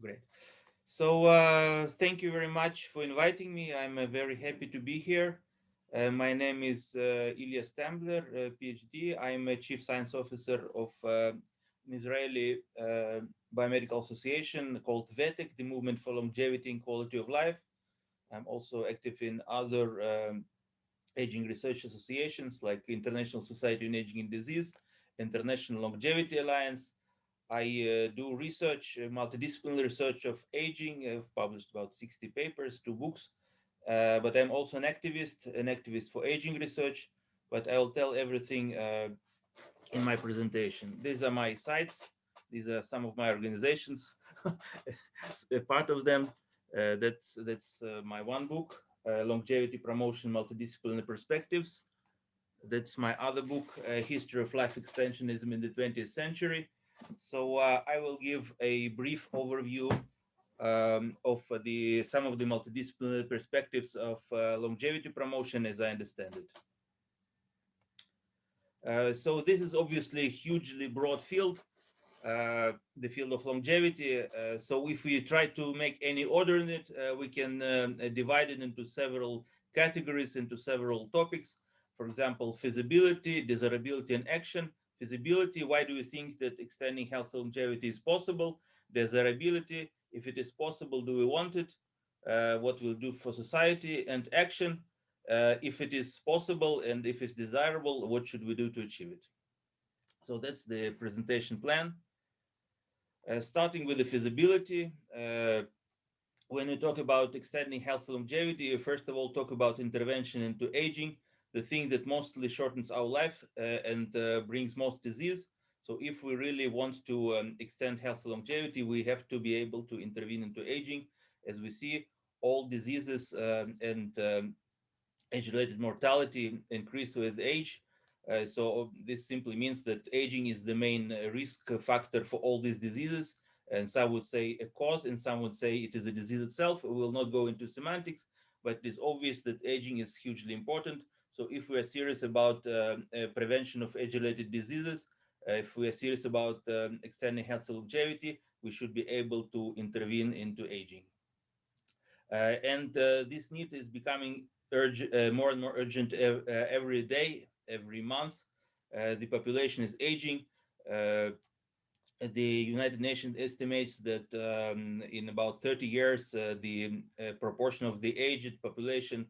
Great. So thank you very much for inviting me. I'm very happy to be here. My name is Ilia Stambler, PhD. I'm a Chief Science Officer of an Israeli biomedical association called VETEC, the Movement for Longevity and Quality of Life. I'm also active in other aging research associations like International Society on Aging and Disease, International Longevity Alliance. I do research, multidisciplinary research of aging. I've published about 60 papers, 2 books. But I'm also an activist for aging research. But I will tell everything in my presentation. These are my sites. These are some of my organizations. A part of them. That's my one book, Longevity Promotion, Multidisciplinary Perspectives. That's my other book, History of Life Extensionism in the 20th Century. So I will give a brief overview of the some of the multidisciplinary perspectives of longevity promotion as I understand it. So this is obviously a hugely broad field, the field of longevity. So if we try to make any order in it, we can divide it into several categories, into several topics. For example, feasibility, desirability, and action. Feasibility, why do you think that extending health longevity is possible? Desirability, if it is possible, do we want it? What will do for society? And action, if it is possible and if it's desirable, what should we do to achieve it? So that's the presentation plan. Starting with the feasibility, when we talk about extending health longevity, you first of all talk about intervention into aging, the thing that mostly shortens our life and brings most disease. So if we really want to extend health longevity, we have to be able to intervene into aging. As we see, all diseases and age-related mortality increase with age. So this simply means that aging is the main risk factor for all these diseases. And some would say a cause, and some would say it is a disease itself. We will not go into semantics, but it is obvious that aging is hugely important. So if we are serious about prevention of age-related diseases, if we are serious about extending health longevity, we should be able to intervene into aging. And this need is becoming more and more urgent every day, every month. The population is aging. Uh, the United Nations estimates that in about 30 years, the proportion of the aged population,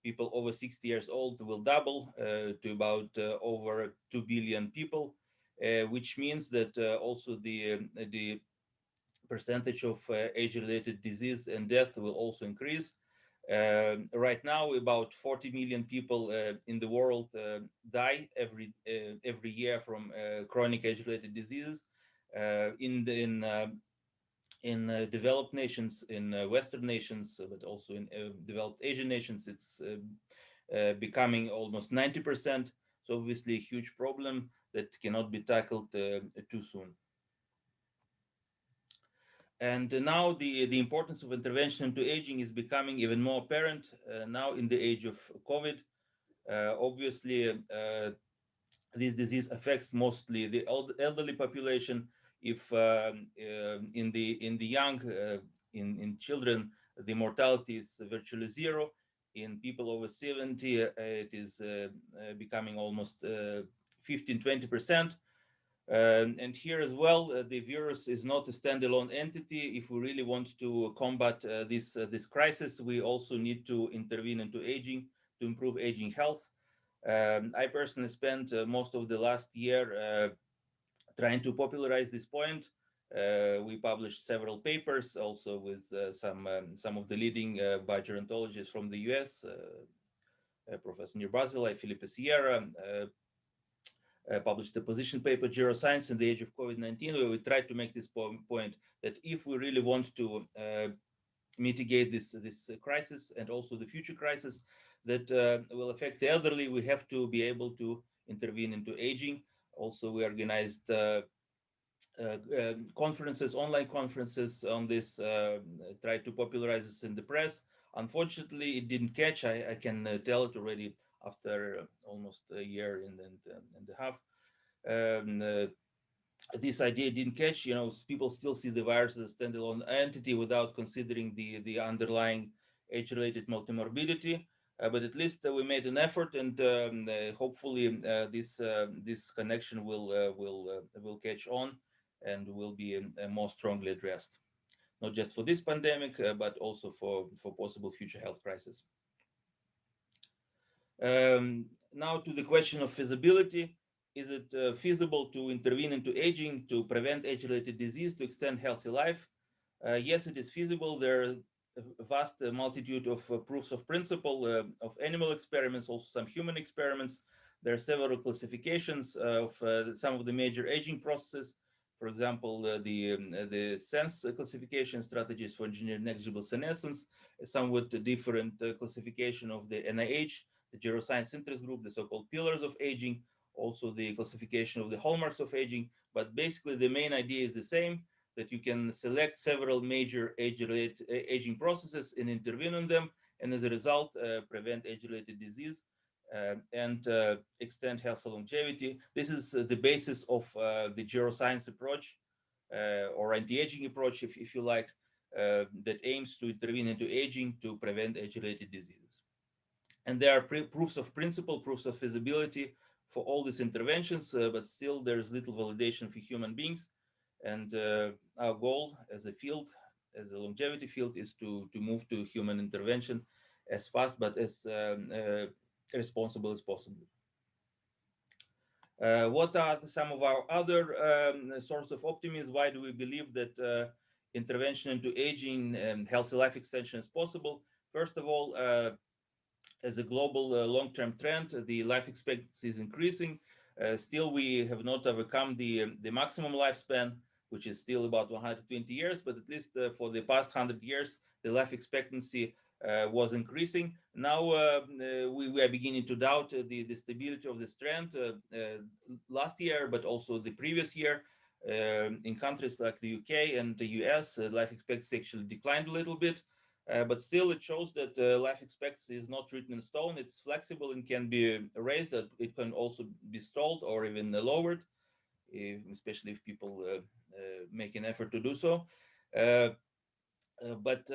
people over 60 years old, will double to about over 2 billion people, which means that also the percentage of age-related disease and death will also increase. Right now, about 40 million people in the world die every year from chronic age-related diseases. In developed nations, in Western nations, but also in developed Asian nations, it's becoming almost 90%. So obviously a huge problem that cannot be tackled too soon. And now the importance of intervention into aging is becoming even more apparent now in the age of COVID. Obviously, this disease affects mostly the elderly population. If in the young, in children, the mortality is virtually zero. In people over 70, it is becoming almost 15-20%. And here as well, the virus is not a standalone entity. If we really want to combat this crisis, we also need to intervene into aging to improve aging health. I personally spent most of the last year trying to popularize this point. We published several papers, also with some of the leading biogerontologists from the US, Professor Nir Barzilai, Felipe Sierra, published a position paper, Geroscience in the Age of COVID-19, where we tried to make this point that if we really want to mitigate this crisis and also the future crisis that will affect the elderly, we have to be able to intervene into aging. Also, we organized conferences, online conferences on this, tried to popularize this in the press. Unfortunately, it didn't catch. I can tell it already after almost a year and a half. this idea didn't catch. People still see the virus as a standalone entity without considering the underlying age-related multimorbidity. But at least we made an effort, and hopefully this connection will catch on and will be more strongly addressed, not just for this pandemic, but also for possible future health crises. Now to the question of feasibility. Is it feasible to intervene into aging to prevent age-related disease, to extend healthy life? Yes, it is feasible. There are a vast multitude of proofs of principle of animal experiments, also some human experiments. There are several classifications of some of the major aging processes. For example, the sense classification strategies for engineered negligible senescence, a somewhat different classification of the NIH, the Neuroscience Interest Group, the so-called pillars of aging, also the classification of the hallmarks of aging. But basically, the main idea is the same, that you can select several major age-related aging processes and intervene on them, and as a result, prevent age-related disease and extend health and longevity. This is the basis of the geroscience approach or anti-aging approach, if you like, that aims to intervene into aging to prevent age-related diseases. And there are proofs of principle, proofs of feasibility for all these interventions, but still there's little validation for human beings. And our goal as a field, as a longevity field, is to move to human intervention as fast but as responsible as possible. What are some of our other sources of optimism? Why do we believe that intervention into aging and healthy life extension is possible? First of all, as a global long-term trend, the life expectancy is increasing. Still, we have not overcome the maximum lifespan, which is still about 120 years, but at least for the past 100 years, the life expectancy was increasing. Now we are beginning to doubt the stability of this trend. Last year, but also the previous year, in countries like the UK and the US, life expectancy actually declined a little bit. But still, it shows that life expectancy is not written in stone. It's flexible and can be raised. That it can also be stalled or even lowered, especially if people make an effort to do so. But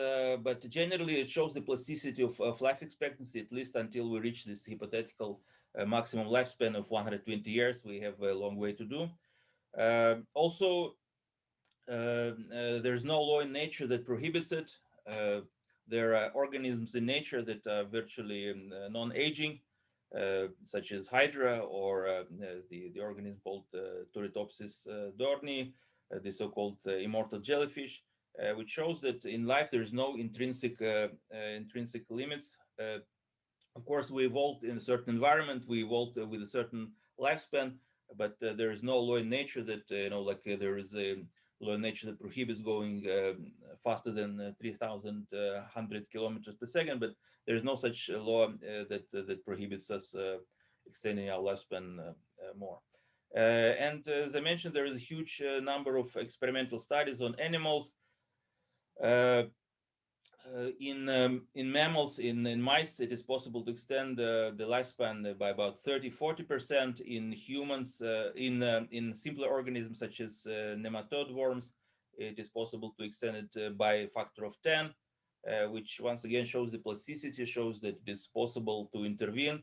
generally, it shows the plasticity of life expectancy, at least until we reach this hypothetical maximum lifespan of 120 years. We have a long way to do. Also, there's no law in nature that prohibits it. There are organisms in nature that are virtually non-aging, such as Hydra or the organism called Turritopsis dorni, the so-called immortal jellyfish, which shows that in life there's no intrinsic limits. Of course, we evolved in a certain environment. We evolved with a certain lifespan, but there is no law in nature that there is a law in nature that prohibits going faster than 3,100 kilometers per second. But there is no such law that prohibits us extending our lifespan more. And as I mentioned, there is a huge number of experimental studies on animals. In mammals, in mice, it is possible to extend the lifespan by about 30-40%. In humans, in simpler organisms such as nematode worms, it is possible to extend it by a factor of 10, which once again shows the plasticity, shows that it is possible to intervene.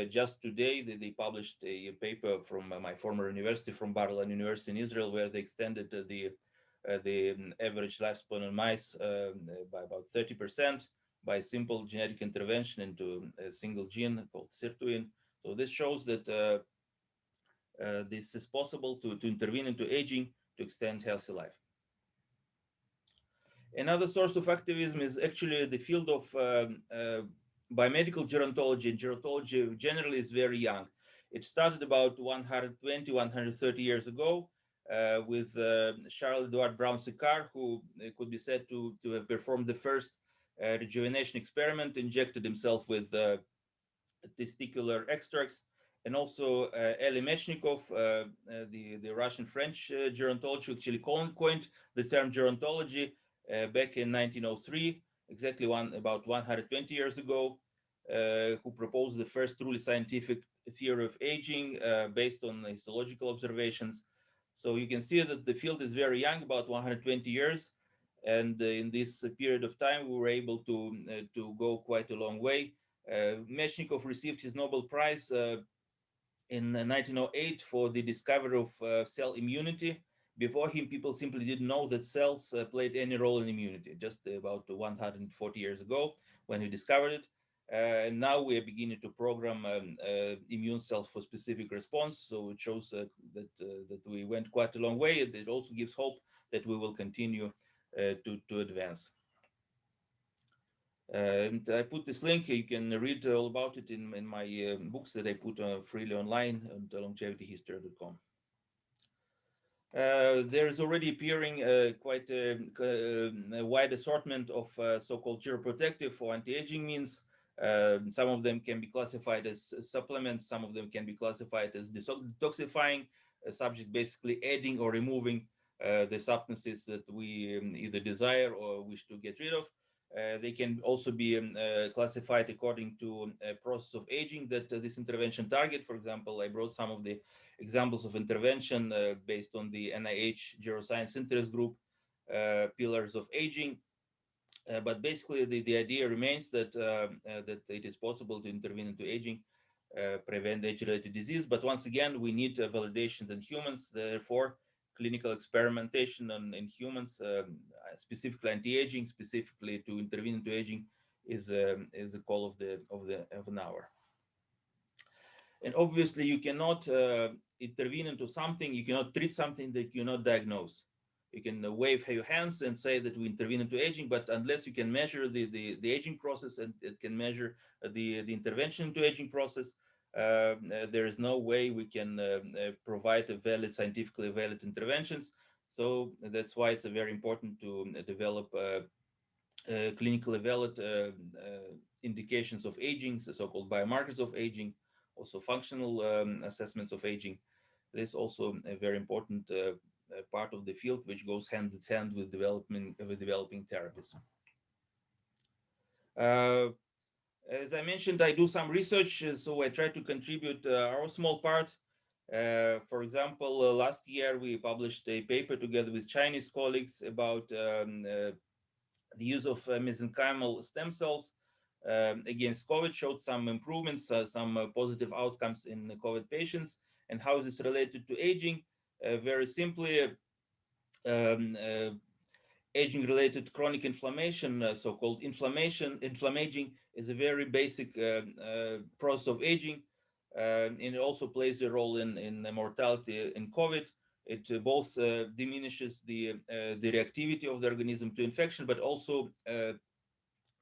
Just today, they published a paper from my former university, from Bar-Ilan University in Israel, where they extended the average lifespan on mice by about 30% by simple genetic intervention into a single gene called sirtuin. So this shows that this is possible to intervene into aging to extend healthy life. Another source of activism is actually the field of biomedical gerontology. And gerontology generally is very young. It started about 120, 130 years ago with Charles Edward Brown-Séquard, who could be said to have performed the first rejuvenation experiment, injected himself with testicular extracts, and also Elie Mechnikov, the Russian-French gerontologist, who actually coined the term gerontology back in 1903, exactly about 120 years ago, who proposed the first truly scientific theory of aging based on histological observations. So you can see that the field is very young, about 120 years. And in this period of time, we were able to go quite a long way. Meshnikov received his Nobel Prize in 1908 for the discovery of cell immunity. Before him, people simply didn't know that cells played any role in immunity, just about 140 years ago when he discovered it. And now we are beginning to program immune cells for specific response. So it shows that we went quite a long way. It also gives hope that we will continue to advance. And I put this link. You can read all about it in my books that I put freely online at longevityhistory.com. There is already appearing quite a wide assortment of so-called geroprotective or anti-aging means. Some of them can be classified as supplements. Some of them can be classified as detoxifying, subject basically adding or removing the substances that we either desire or wish to get rid of. They can also be classified according to a process of aging that this intervention target. For example, I brought some of the examples of intervention based on the NIH Geroscience Interest Group pillars of aging. But basically, the idea remains that it is possible to intervene into aging, prevent age-related disease. But once again, we need validations in humans. Therefore, clinical experimentation in humans, specifically anti-aging, specifically to intervene into aging, is a call of an hour. And obviously, you cannot intervene into something, you cannot treat something that you cannot diagnose. You can wave your hands and say that we intervene into aging, but unless you can measure the aging process and it can measure the intervention into aging process, there is no way we can provide a valid, scientifically valid interventions. So that's why it's very important to develop clinically valid indications of aging, the so-called biomarkers of aging, also functional assessments of aging. This is also a very important part of the field, which goes hand in hand with developing therapies. As I mentioned, I do some research, so I try to contribute our small part. For example, last year we published a paper together with Chinese colleagues about the use of mesenchymal stem cells against COVID, showed some improvements, some positive outcomes in COVID patients. And how is this related to aging? Very simply, aging-related chronic inflammation, so-called inflammaging, is a very basic process of aging, and it also plays a role in mortality in COVID. It both diminishes the reactivity of the organism to infection, but also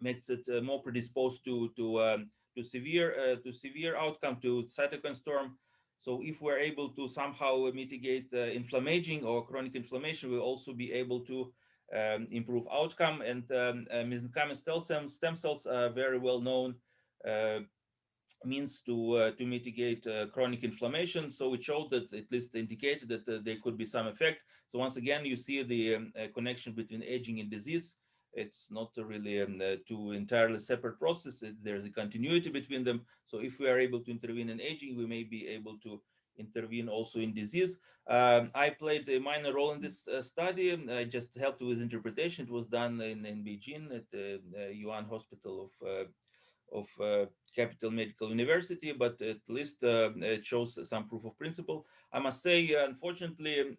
makes it more predisposed to severe outcome, to cytokine storm. So if we're able to somehow mitigate inflammaging or chronic inflammation, we'll also be able to improve outcome. And mesenchymal stem cells are very well known means to mitigate chronic inflammation. So it showed that, at least indicated that there could be some effect. So once again, you see the connection between aging and disease. It's not really two entirely separate processes. There's a continuity between them. So if we are able to intervene in aging, we may be able to intervene also in disease. I played a minor role in this study. I just helped with interpretation. It was done in Beijing at the Yuan Hospital of Capital Medical University, but at least it shows some proof of principle. I must say, unfortunately,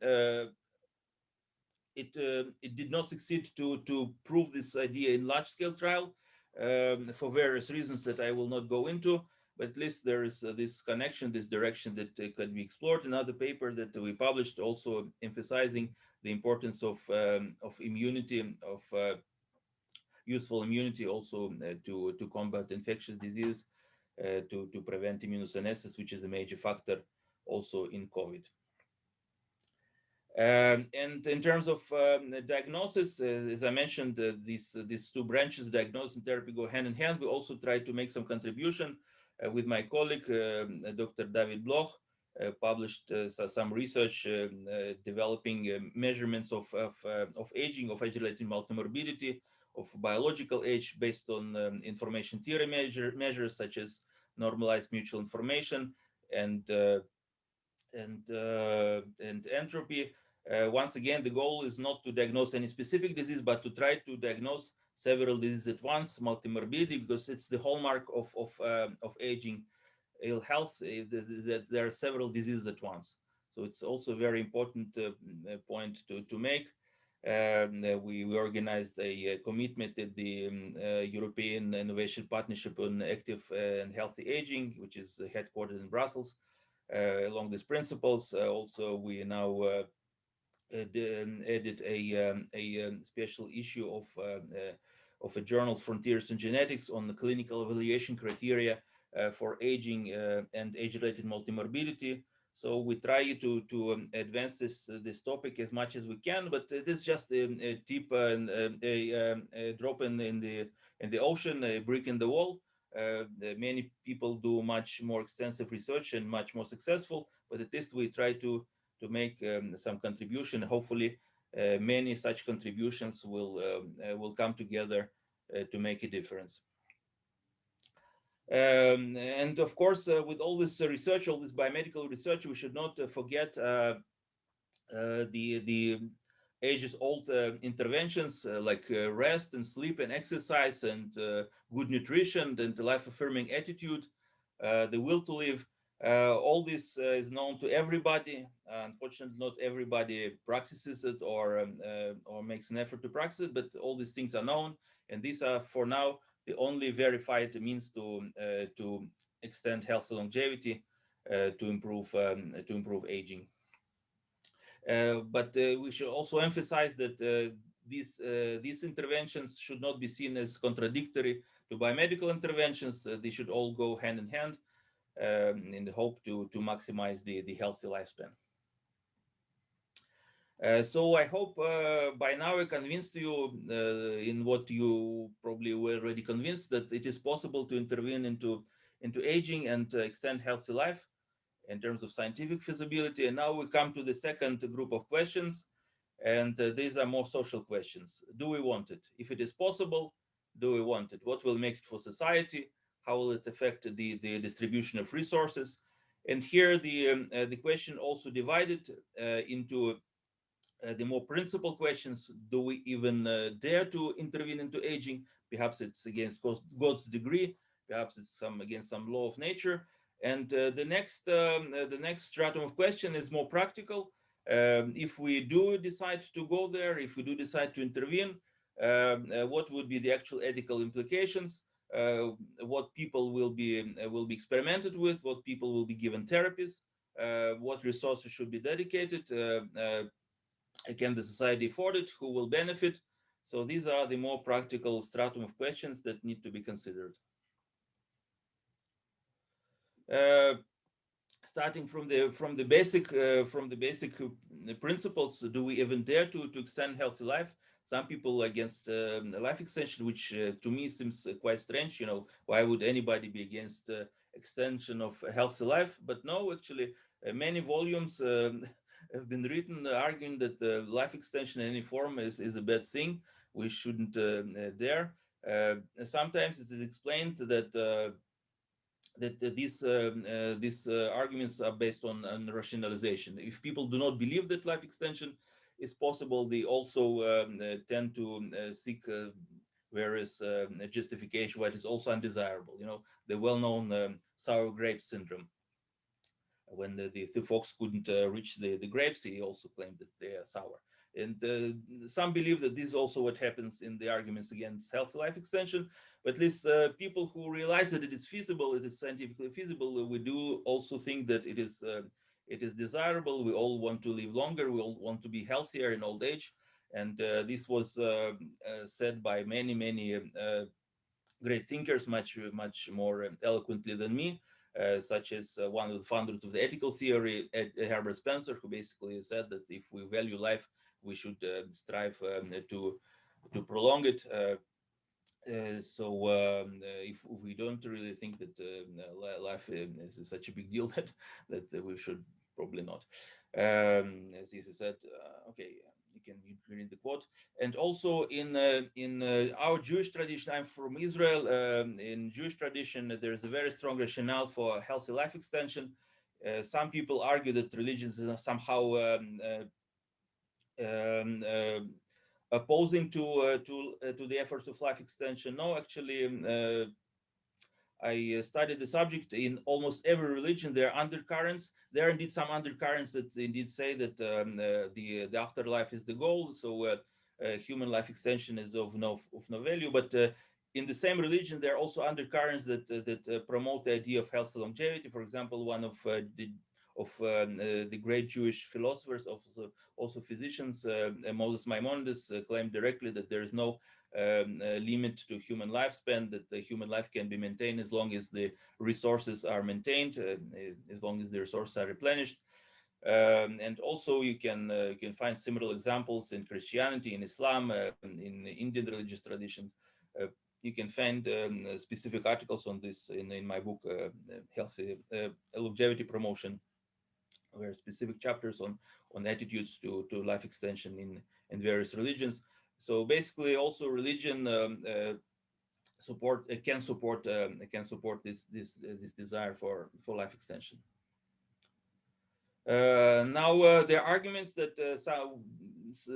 it did not succeed to prove this idea in large-scale trial for various reasons that I will not go into. But at least there is this connection, this direction that could be explored. Another paper that we published also emphasizing the importance of immunity, of useful immunity also to combat infectious disease, to prevent immunosenescence, which is a major factor also in COVID. And in terms of diagnosis, as I mentioned, these two branches, diagnosis and therapy, go hand in hand. We also try to make some contribution with my colleague, Dr. David Bloch, published some research developing measurements of aging, of age-related multimorbidity, of biological age based on information theory measures such as normalized mutual information and and entropy. Once again, the goal is not to diagnose any specific disease, but to try to diagnose several diseases at once, multimorbidity, because it's the hallmark of aging ill health, that there are several diseases at once. So it's also a very important point to make. We organized a commitment at the European Innovation Partnership on Active and Healthy Aging, which is headquartered in Brussels. Along these principles, also we now added a special issue of a journal, Frontiers in Genetics, on the clinical evaluation criteria for aging and age-related multimorbidity. So we try to advance this topic as much as we can, but this is just a tip and a drop in the ocean, a brick in the wall. Many people do much more extensive research and much more successful, but at least we try to make some contribution. Hopefully, many such contributions will come together to make a difference. And of course, with all this research, all this biomedical research, we should not forget the ages-old interventions like rest and sleep and exercise and good nutrition and life-affirming attitude, the will to live. All this is known to everybody. Unfortunately, not everybody practices it or makes an effort to practice it, but all these things are known, and these are for now the only verified means to extend health and longevity, to improve aging. But we should also emphasize that these interventions should not be seen as contradictory to biomedical interventions. They should all go hand in hand in the hope to maximize the healthy lifespan. So I hope by now I convinced you in what you probably were already convinced, that it is possible to intervene into aging and extend healthy life in terms of scientific feasibility. And now we come to the second group of questions, and these are more social questions. Do we want it? If it is possible, do we want it? What will make it for society? How will it affect the distribution of resources? And here the question also divided into the more principal questions. Do we even dare to intervene into aging? Perhaps it's against God's degree, perhaps it's against some law of nature. And the next stratum of question is more practical. If we do decide to go there, if we do decide to intervene, what would be the actual ethical implications? What people will be experimented with? What people will be given therapies? What resources should be dedicated? Can the society afford it? Who will benefit? So these are the more practical stratum of questions that need to be considered. Uh, Starting from the basic principles, do we even dare to extend healthy life? Some people against life extension, which to me seems quite strange. You know, why would anybody be against extension of a healthy life? But no, actually, many volumes have been written arguing that life extension in any form is a bad thing. We shouldn't dare. Sometimes it is explained that these arguments are based on rationalization. If people do not believe that life extension is possible, they also tend to seek various justification why it is also undesirable. You know, the well-known sour grape syndrome. When the fox couldn't reach the grapes, he also claimed that they are sour. And some believe that this is also what happens in the arguments against healthy life extension. But at least people who realize that it is feasible, it is scientifically feasible, we do also think that it is desirable. We all want to live longer. We all want to be healthier in old age. And this was said by many great thinkers, much more eloquently than me, such as one of the founders of the ethical theory, Herbert Spencer, who basically said that if we value life, we should strive to prolong it. If we don't really think that life is such a big deal, that we should probably not. As he said, okay, you can read the quote. And also in our Jewish tradition, I'm from Israel. In Jewish tradition, there's a very strong rationale for healthy life extension. Some people argue that religions are somehow um, uh, opposing to the efforts of life extension. No, actually, I studied the subject. In almost every religion, there are undercurrents. There are indeed some undercurrents that indeed say that the afterlife is the goal. So human life extension is of no value. But in the same religion, there are also undercurrents that promote the idea of health and longevity. For example, one of the great Jewish philosophers, also physicians, Moses Maimonides, claimed directly that there is no limit to human lifespan, that the human life can be maintained as long as the resources are maintained, as long as the resources are replenished. And also you can find similar examples in Christianity, in Islam, in Indian religious traditions. Uh, you can find specific articles on this in my book, Healthy Longevity Promotion, where specific chapters on attitudes to life extension in various religions. So basically, also religion can support this desire for life extension. Now, there are arguments that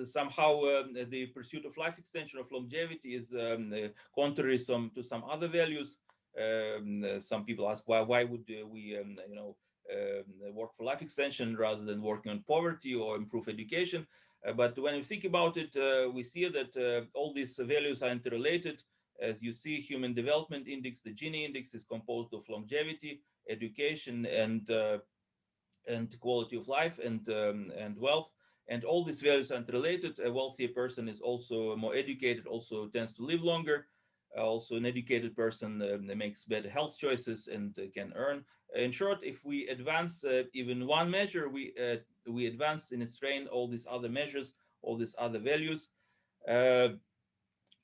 somehow the pursuit of life extension, of longevity, is contrary to some other values. Some people ask why would we work for life extension rather than working on poverty or improve education. But when we think about it, we see that all these values are interrelated. As you see, Human Development Index, the Gini index, is composed of longevity, education, and quality of life, and wealth, and all these values are interrelated. A wealthier person is also more educated, also tends to live longer. Also, an educated person makes better health choices and can earn. In short, if we advance even one measure, we advance in its train all these other measures, all these other values. Uh,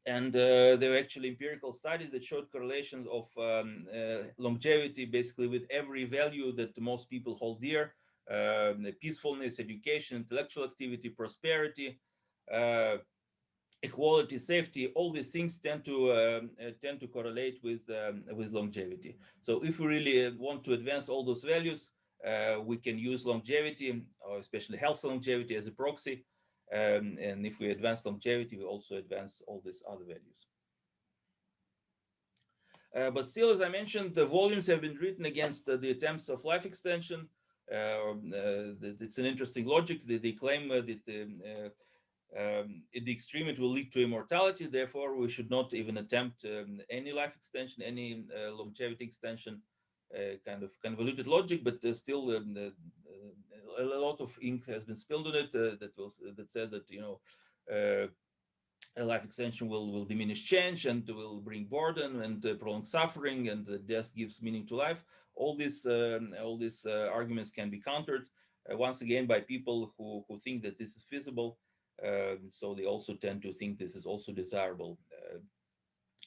and there were actually empirical studies that showed correlations of longevity basically with every value that most people hold dear: peacefulness, education, intellectual activity, prosperity, uh, equality, safety. All these things tend to correlate with longevity. So if we really want to advance all those values, we can use longevity, or especially health longevity, as a proxy. And if we advance longevity, we also advance all these other values. But still, as I mentioned, the volumes have been written against the attempts of life extension. It's an interesting logic. They claim that in the extreme, it will lead to immortality. Therefore, we should not even attempt any life extension, any longevity extension. Convoluted logic, but still, a lot of ink has been spilled on it. That said that uh, a life extension will diminish change and will bring boredom and prolonged suffering, and death gives meaning to life. All these arguments can be countered once again by people who think that this is feasible. So they also tend to think this is also desirable.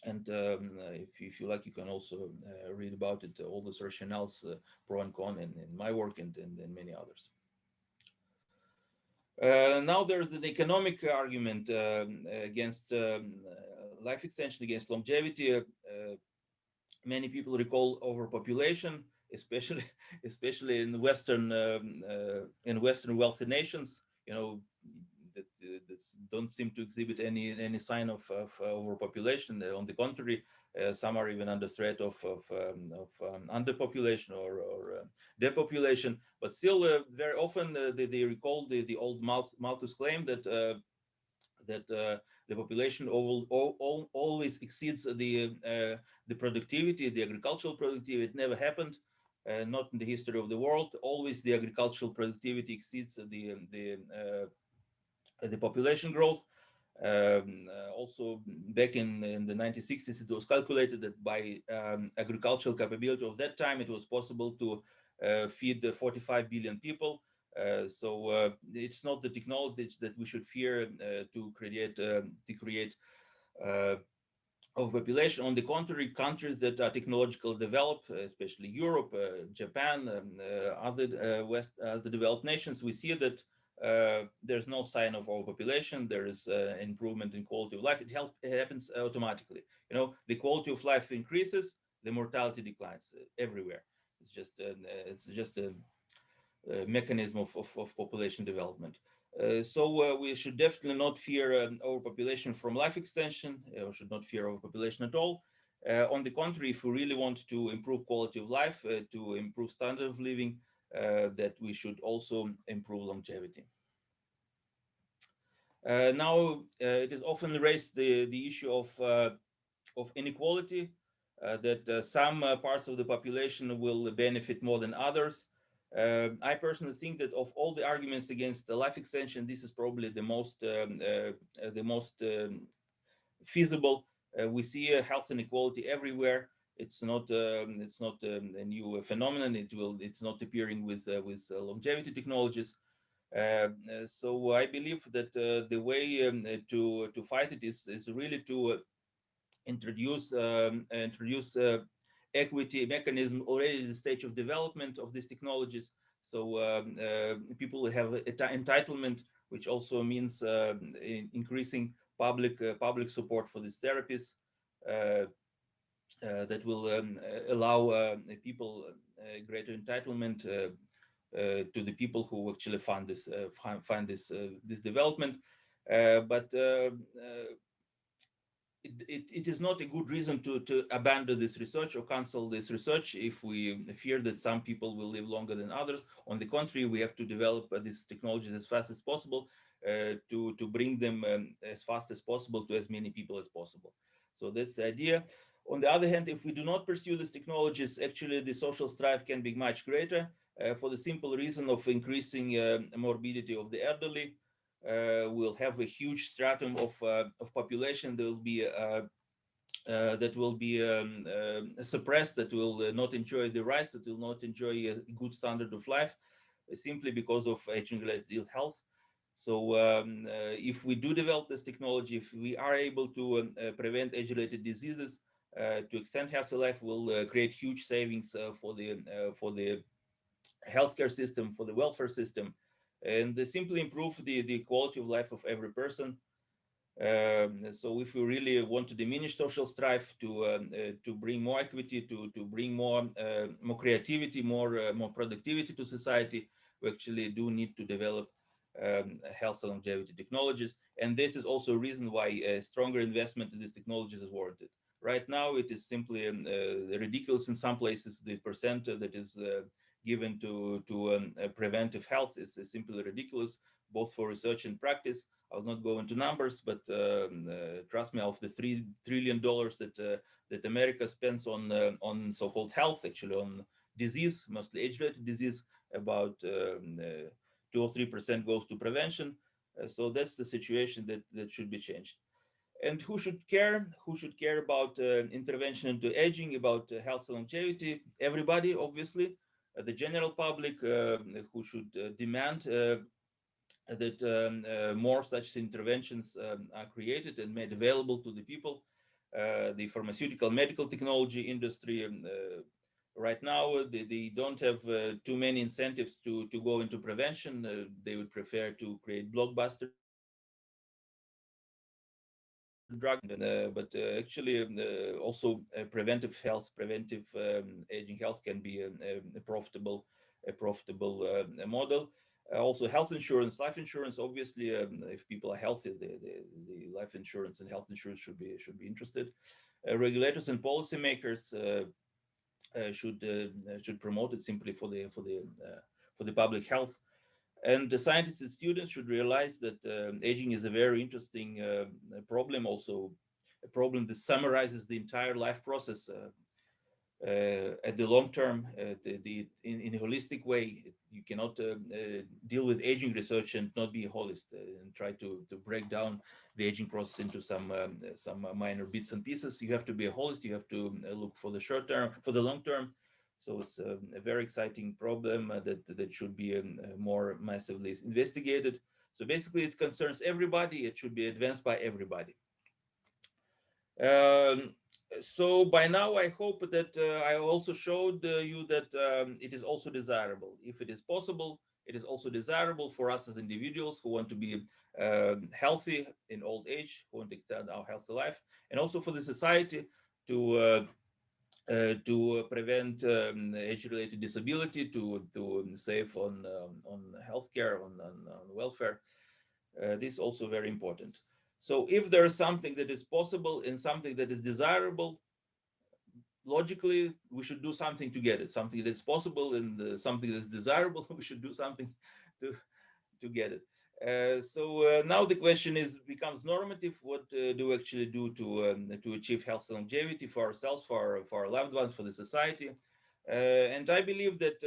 And if you like, you can also read about it, all these rationales, pro and con, in my work and many others. Now there's an economic argument against life extension, against longevity. Many people recall overpopulation, especially especially in Western wealthy nations. That don't seem to exhibit any sign of overpopulation. On the contrary, some are even under threat of underpopulation or depopulation. But still, very often they recall the old Malthus claim that the population always exceeds the productivity, the agricultural productivity. It never happened, not in the history of the world. Always the agricultural productivity exceeds the population growth. Also, back in the 1960s, it was calculated that by agricultural capability of that time, it was possible to feed 45 billion people. So it's not the technology that we should fear to create uh, overpopulation. On the contrary, countries that are technologically developed, especially Europe, Japan, other developed nations, we see that there's no sign of overpopulation. There is improvement in quality of life. It happens automatically. The quality of life increases, the mortality declines everywhere. It's just mechanism of population development. So we should definitely not fear overpopulation from life extension, or should not fear overpopulation at all. On the contrary, if we really want to improve quality of life, to improve standard of living, that we should also improve longevity. Now, it is often raised the issue of inequality, that some parts of the population will benefit more than others. I personally think that of all the arguments against life extension, this is probably the most feasible. We see health inequality everywhere. It's not a new phenomenon. It's not appearing with longevity technologies. So I believe that the way to fight it is really to introduce equity mechanism already in the stage of development of these technologies. So people have entitlement, which also means increasing public support for these therapies, that will allow people greater entitlement to the people who actually fund this development. But it is not a good reason to abandon this research or cancel this research if we fear that some people will live longer than others. On the contrary, we have to develop these technologies as fast as possible, to bring them as fast as possible to as many people as possible. So that's the idea. On the other hand, if we do not pursue these technologies, actually the social strife can be much greater, for the simple reason of increasing morbidity of the elderly. We'll have a huge stratum of population that will be suppressed, that will not enjoy the rights, that will not enjoy a good standard of life, simply because of aging-related ill health. So if we do develop this technology, if we are able to prevent age-related diseases, to extend healthy life, will create huge savings for the healthcare system, for the welfare system, and they simply improve the quality of life of every person. So if we really want to diminish social strife, to bring more equity, to bring more creativity, more productivity to society, we actually do need to develop health and longevity technologies. And this is also a reason why a stronger investment in these technologies is warranted. Right now, it is simply ridiculous in some places. The percent that is given to preventive health is simply ridiculous, both for research and practice. I'll not go into numbers, but trust me, of the $3 trillion that America spends on so-called health, actually on disease, mostly age-related disease, about 2 or 3% goes to prevention. So that's the situation that should be changed. And who should care? Who should care about intervention into aging, about health and longevity? Everybody, obviously. The general public, who should demand that more such interventions are created and made available to the people. The pharmaceutical medical technology industry, right now, they don't have too many incentives to go into prevention. They would prefer to create blockbuster drug, but actually also preventive health, preventive aging health can be a profitable model. Also health insurance, life insurance, obviously, if people are healthy, the life insurance and health insurance should be interested. Regulators and policymakers should promote it simply for the public health. And the scientists and students should realize that aging is a very interesting problem, also a problem that summarizes the entire life process at the long term, in a holistic way. You cannot deal with aging research and not be a holist and try to break down the aging process into some minor bits and pieces. You have to be a holist. You have to look for the short term, for the long term. So it's a very exciting problem that should be more massively investigated. So basically, it concerns everybody. It should be advanced by everybody. So by now, I hope that I also showed you that it is also desirable. If it is possible, it is also desirable for us as individuals who want to be healthy in old age, who want to extend our healthy life, and also for the society to to prevent age-related disability, to save on healthcare, on welfare. This is also very important. So if there is something that is possible and something that is desirable, logically we should do something to get it. Something that is possible and something that is desirable, we should do something to get it. So now the question is becomes normative. What do we actually do to achieve health and longevity for ourselves, for our loved ones, for the society? And I believe that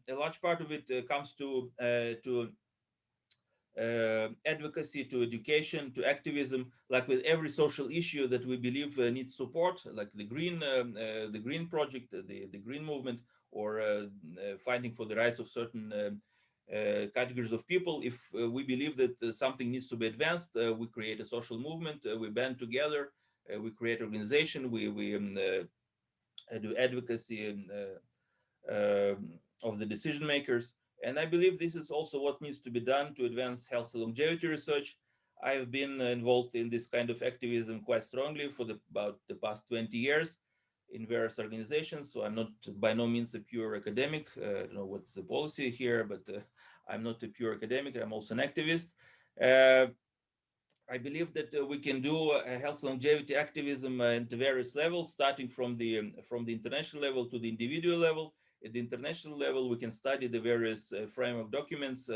a large part of it comes to advocacy, to education, to activism. Like with every social issue that we believe needs support, like the Green Project, the Green Movement, or fighting for the rights of certain categories of people. If we believe that something needs to be advanced, we create a social movement, we band together, we create organization, we do advocacy and of the decision makers. And I believe this is also what needs to be done to advance health and longevity research. I have been involved in this kind of activism quite strongly for about the past 20 years in various organizations. So I'm not by no means a pure academic. I don't know what's the policy here, but I'm not a pure academic. I'm also an activist. Uh, I believe that we can do health longevity activism at various levels, starting from the international level to the individual level. At the international level, we can study the various framework documents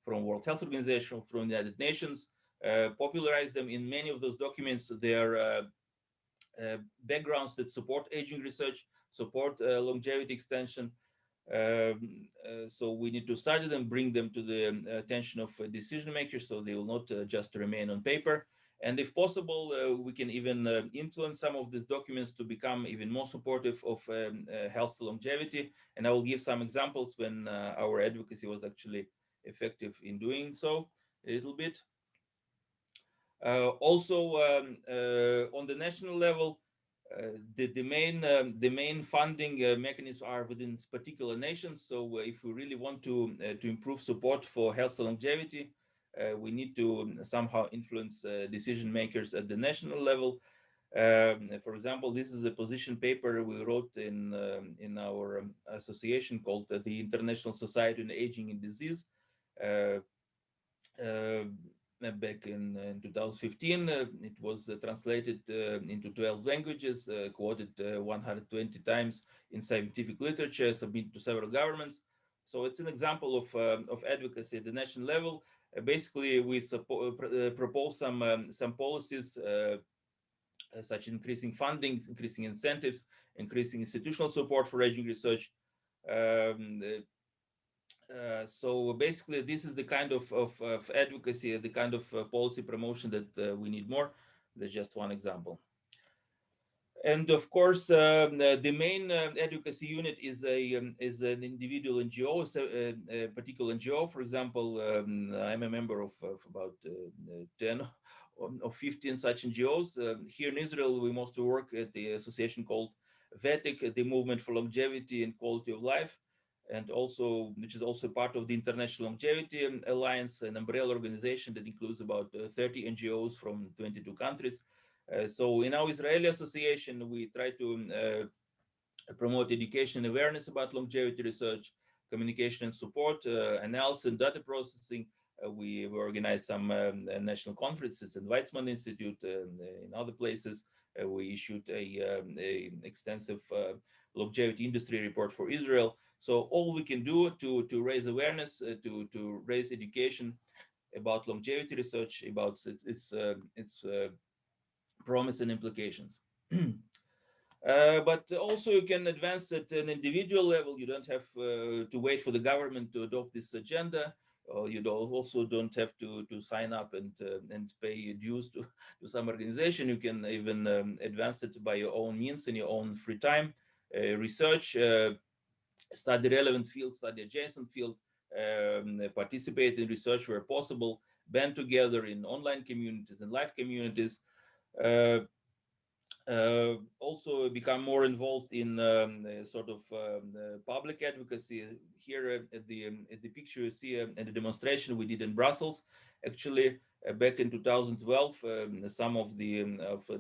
from World Health Organization, from the United Nations, popularize them. In many of those documents. There are backgrounds that support aging research, support longevity extension. So we need to study them, bring them to the attention of decision makers, so they will not just remain on paper. And if possible, we can even influence some of these documents to become even more supportive of health longevity. And I will give some examples when our advocacy was actually effective in doing so a little bit. Also, on the national level, the main funding mechanisms are within particular nations. So if we really want to improve support for health and longevity, we need to somehow influence decision makers at the national level. For example, this is a position paper we wrote in our association called the International Society on Aging and Disease. Uh, uh, Back in 2015. It was translated into 12 languages, quoted 120 times in scientific literature, submitted to several governments. So it's an example of advocacy at the national level. Basically, we propose some policies such increasing funding, increasing incentives, increasing institutional support for aging research. Um, so basically, this is the kind of advocacy, the kind of policy promotion that we need more. That's just one example. And of course, the main advocacy unit is an individual NGO, a particular NGO. For example, I'm a member of about 10 or 15 such NGOs. Here in Israel, we mostly work at the association called VETIC, the Movement for Longevity and Quality of Life, and also which is also part of the International Longevity Alliance, an umbrella organization that includes about 30 NGOs from 22 countries. So in our Israeli association, we try to promote education awareness about longevity research, communication and support, analysis and data processing. We organize some national conferences in Weizmann Institute and in other places. We issued a extensive longevity industry report for Israel. So all we can do to raise awareness, to raise education about longevity research, about its promise and implications. But also you can advance at an individual level. You don't have to wait for the government to adopt this agenda. Or you also don't have to sign up and pay dues to some organization. You can even advance it by your own means in your own free time. Research, study relevant field, study adjacent field, participate in research where possible, band together in online communities and live communities. Uh, Also become more involved in sort of public advocacy. Here at the picture you see in the demonstration we did in Brussels. Actually, Back in 2012, some of the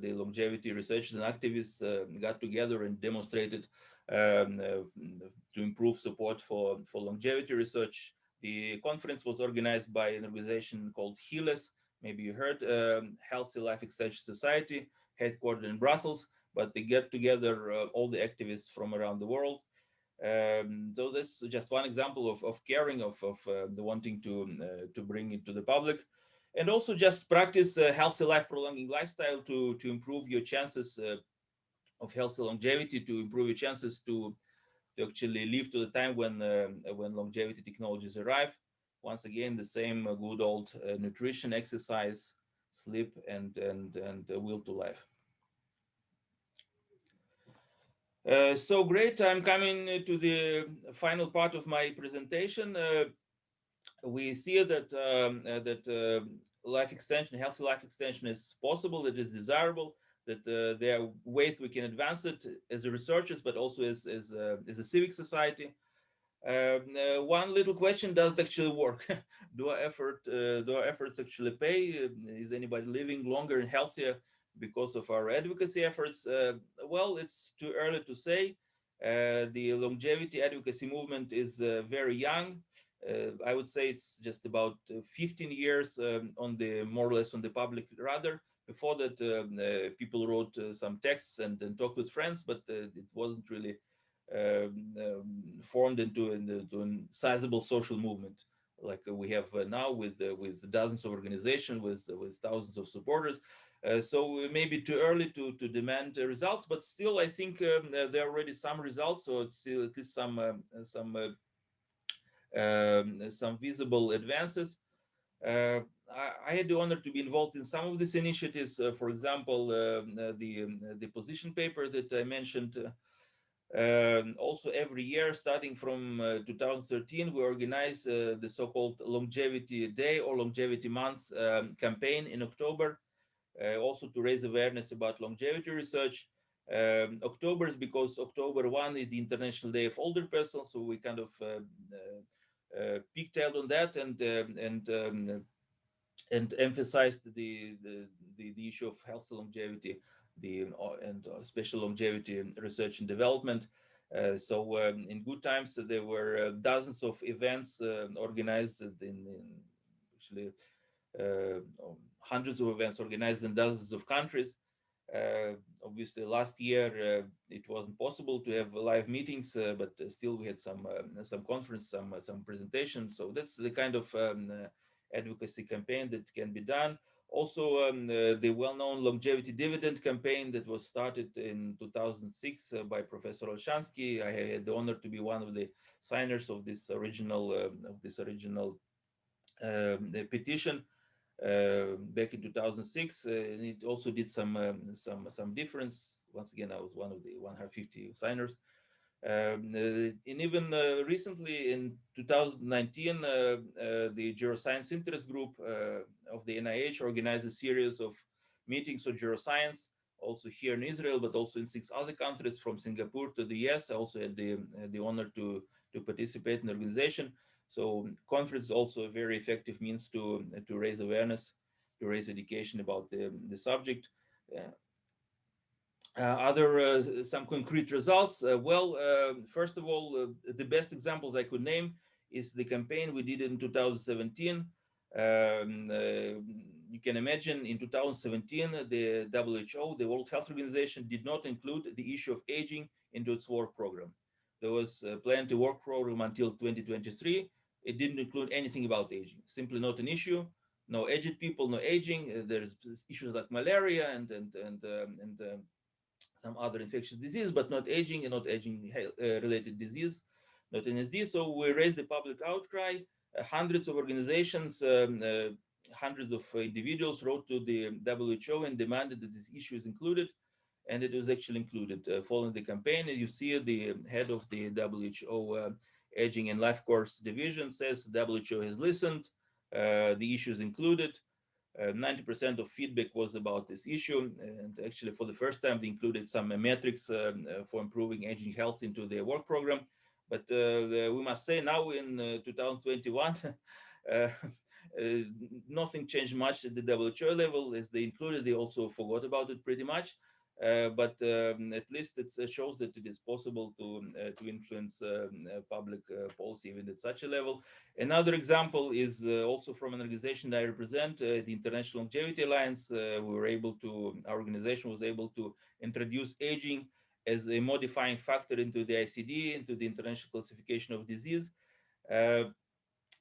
longevity researchers and activists got together and demonstrated to improve support for longevity research. The conference was organized by an organization called HELES. Maybe you heard, Healthy Life Extension Society, headquartered in Brussels, but they get together all the activists from around the world. So that's just one example of caring, of the wanting to bring it to the public, and also just practice healthy life prolonging lifestyle to improve your chances of healthy longevity, to improve your chances to actually live to the time when longevity technologies arrive. Once again, the same good old nutrition, exercise, sleep, and will to life. So great, I'm coming to the final part of my presentation. We see that life extension, healthy life extension is possible, that is desirable, that there are ways we can advance it as researchers, but also as a civic society. One little question: does it actually work? Do our efforts actually pay? Is anybody living longer and healthier because of our advocacy efforts? Well, it's too early to say. The longevity advocacy movement is very young. I would say it's just about 15 years on the more or less on the public radar. Before that, people wrote some texts and talked with friends, but it wasn't really formed into a sizable social movement like we have now with dozens of organizations with thousands of supporters. So maybe too early to demand results, but still I think there are already some results, so it's still at least some visible advances. I had the honor to be involved in some of these initiatives. For example, the position paper that I mentioned. Also, every year, starting from 2013, we organize the so-called Longevity Day or Longevity Month campaign in October, also to raise awareness about longevity research. October is because October 1 is the International Day of Older Persons, so we kind of pigtailed on that and emphasized the issue of health longevity, and special longevity research and development. So in good times, there were dozens of events organized actually uh, hundreds of events organized in dozens of countries. Obviously, last year it wasn't possible to have live meetings, but still we had some conference, some presentation. So that's the kind of advocacy campaign that can be done. Also, the well-known longevity dividend campaign that was started in 2006 by Professor Olshansky. I had the honor to be one of the signers of this original petition back in 2006. And it also did some difference. Once again, I was one of the 150 signers. And even recently in 2019, the Geoscience Interest Group of the NIH organized a series of meetings on geoscience, also here in Israel, but also in 6 other countries, from Singapore to the US. I also had the honor to participate in the organization. So conference is also a very effective means to raise awareness, to raise education about the subject. Other some concrete results. First of all, the best examples I could name is the campaign we did in 2017. You can imagine in 2017, the WHO, the World Health Organization, did not include the issue of aging into its work program. There was a plan to work program until 2023. It didn't include anything about aging, simply not an issue. No aged people, no aging. There's issues like malaria and some other infectious disease, but not aging and not aging related disease, not NSD. So we raised the public outcry. Hundreds of organizations, hundreds of individuals wrote to the WHO and demanded that this issue is included, and it was actually included. Following the campaign, you see the head of the WHO Aging and Life Course Division says WHO has listened, the issue is included. 90% of feedback was about this issue, and actually for the first time they included some metrics for improving aging health into their work program. But we must say now in 2021, Nothing changed much at the WHO level. As they included, they also forgot about it pretty much. But at least it shows that it is possible to influence public policy even at such a level. Another example is also from an organization that I represent, the International Longevity Alliance. Our organization was able to introduce aging as a modifying factor into the ICD, into the International Classification of Disease.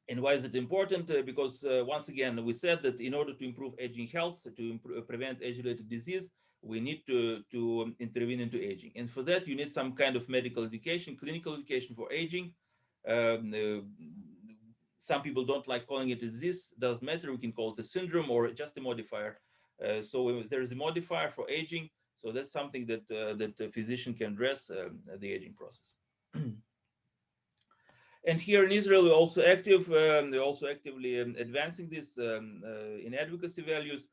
And why is it important? Because once again, we said that in order to improve aging health, to prevent age-related disease, we need to intervene into aging. And for that, you need some kind of medical education, clinical education for aging. Some people don't like calling it a disease. Doesn't matter. We can call it a syndrome or just a modifier. So there's a modifier for aging. So that's something that that a physician can address the aging process. And here in Israel, we're also active. They're also actively advancing this in advocacy values.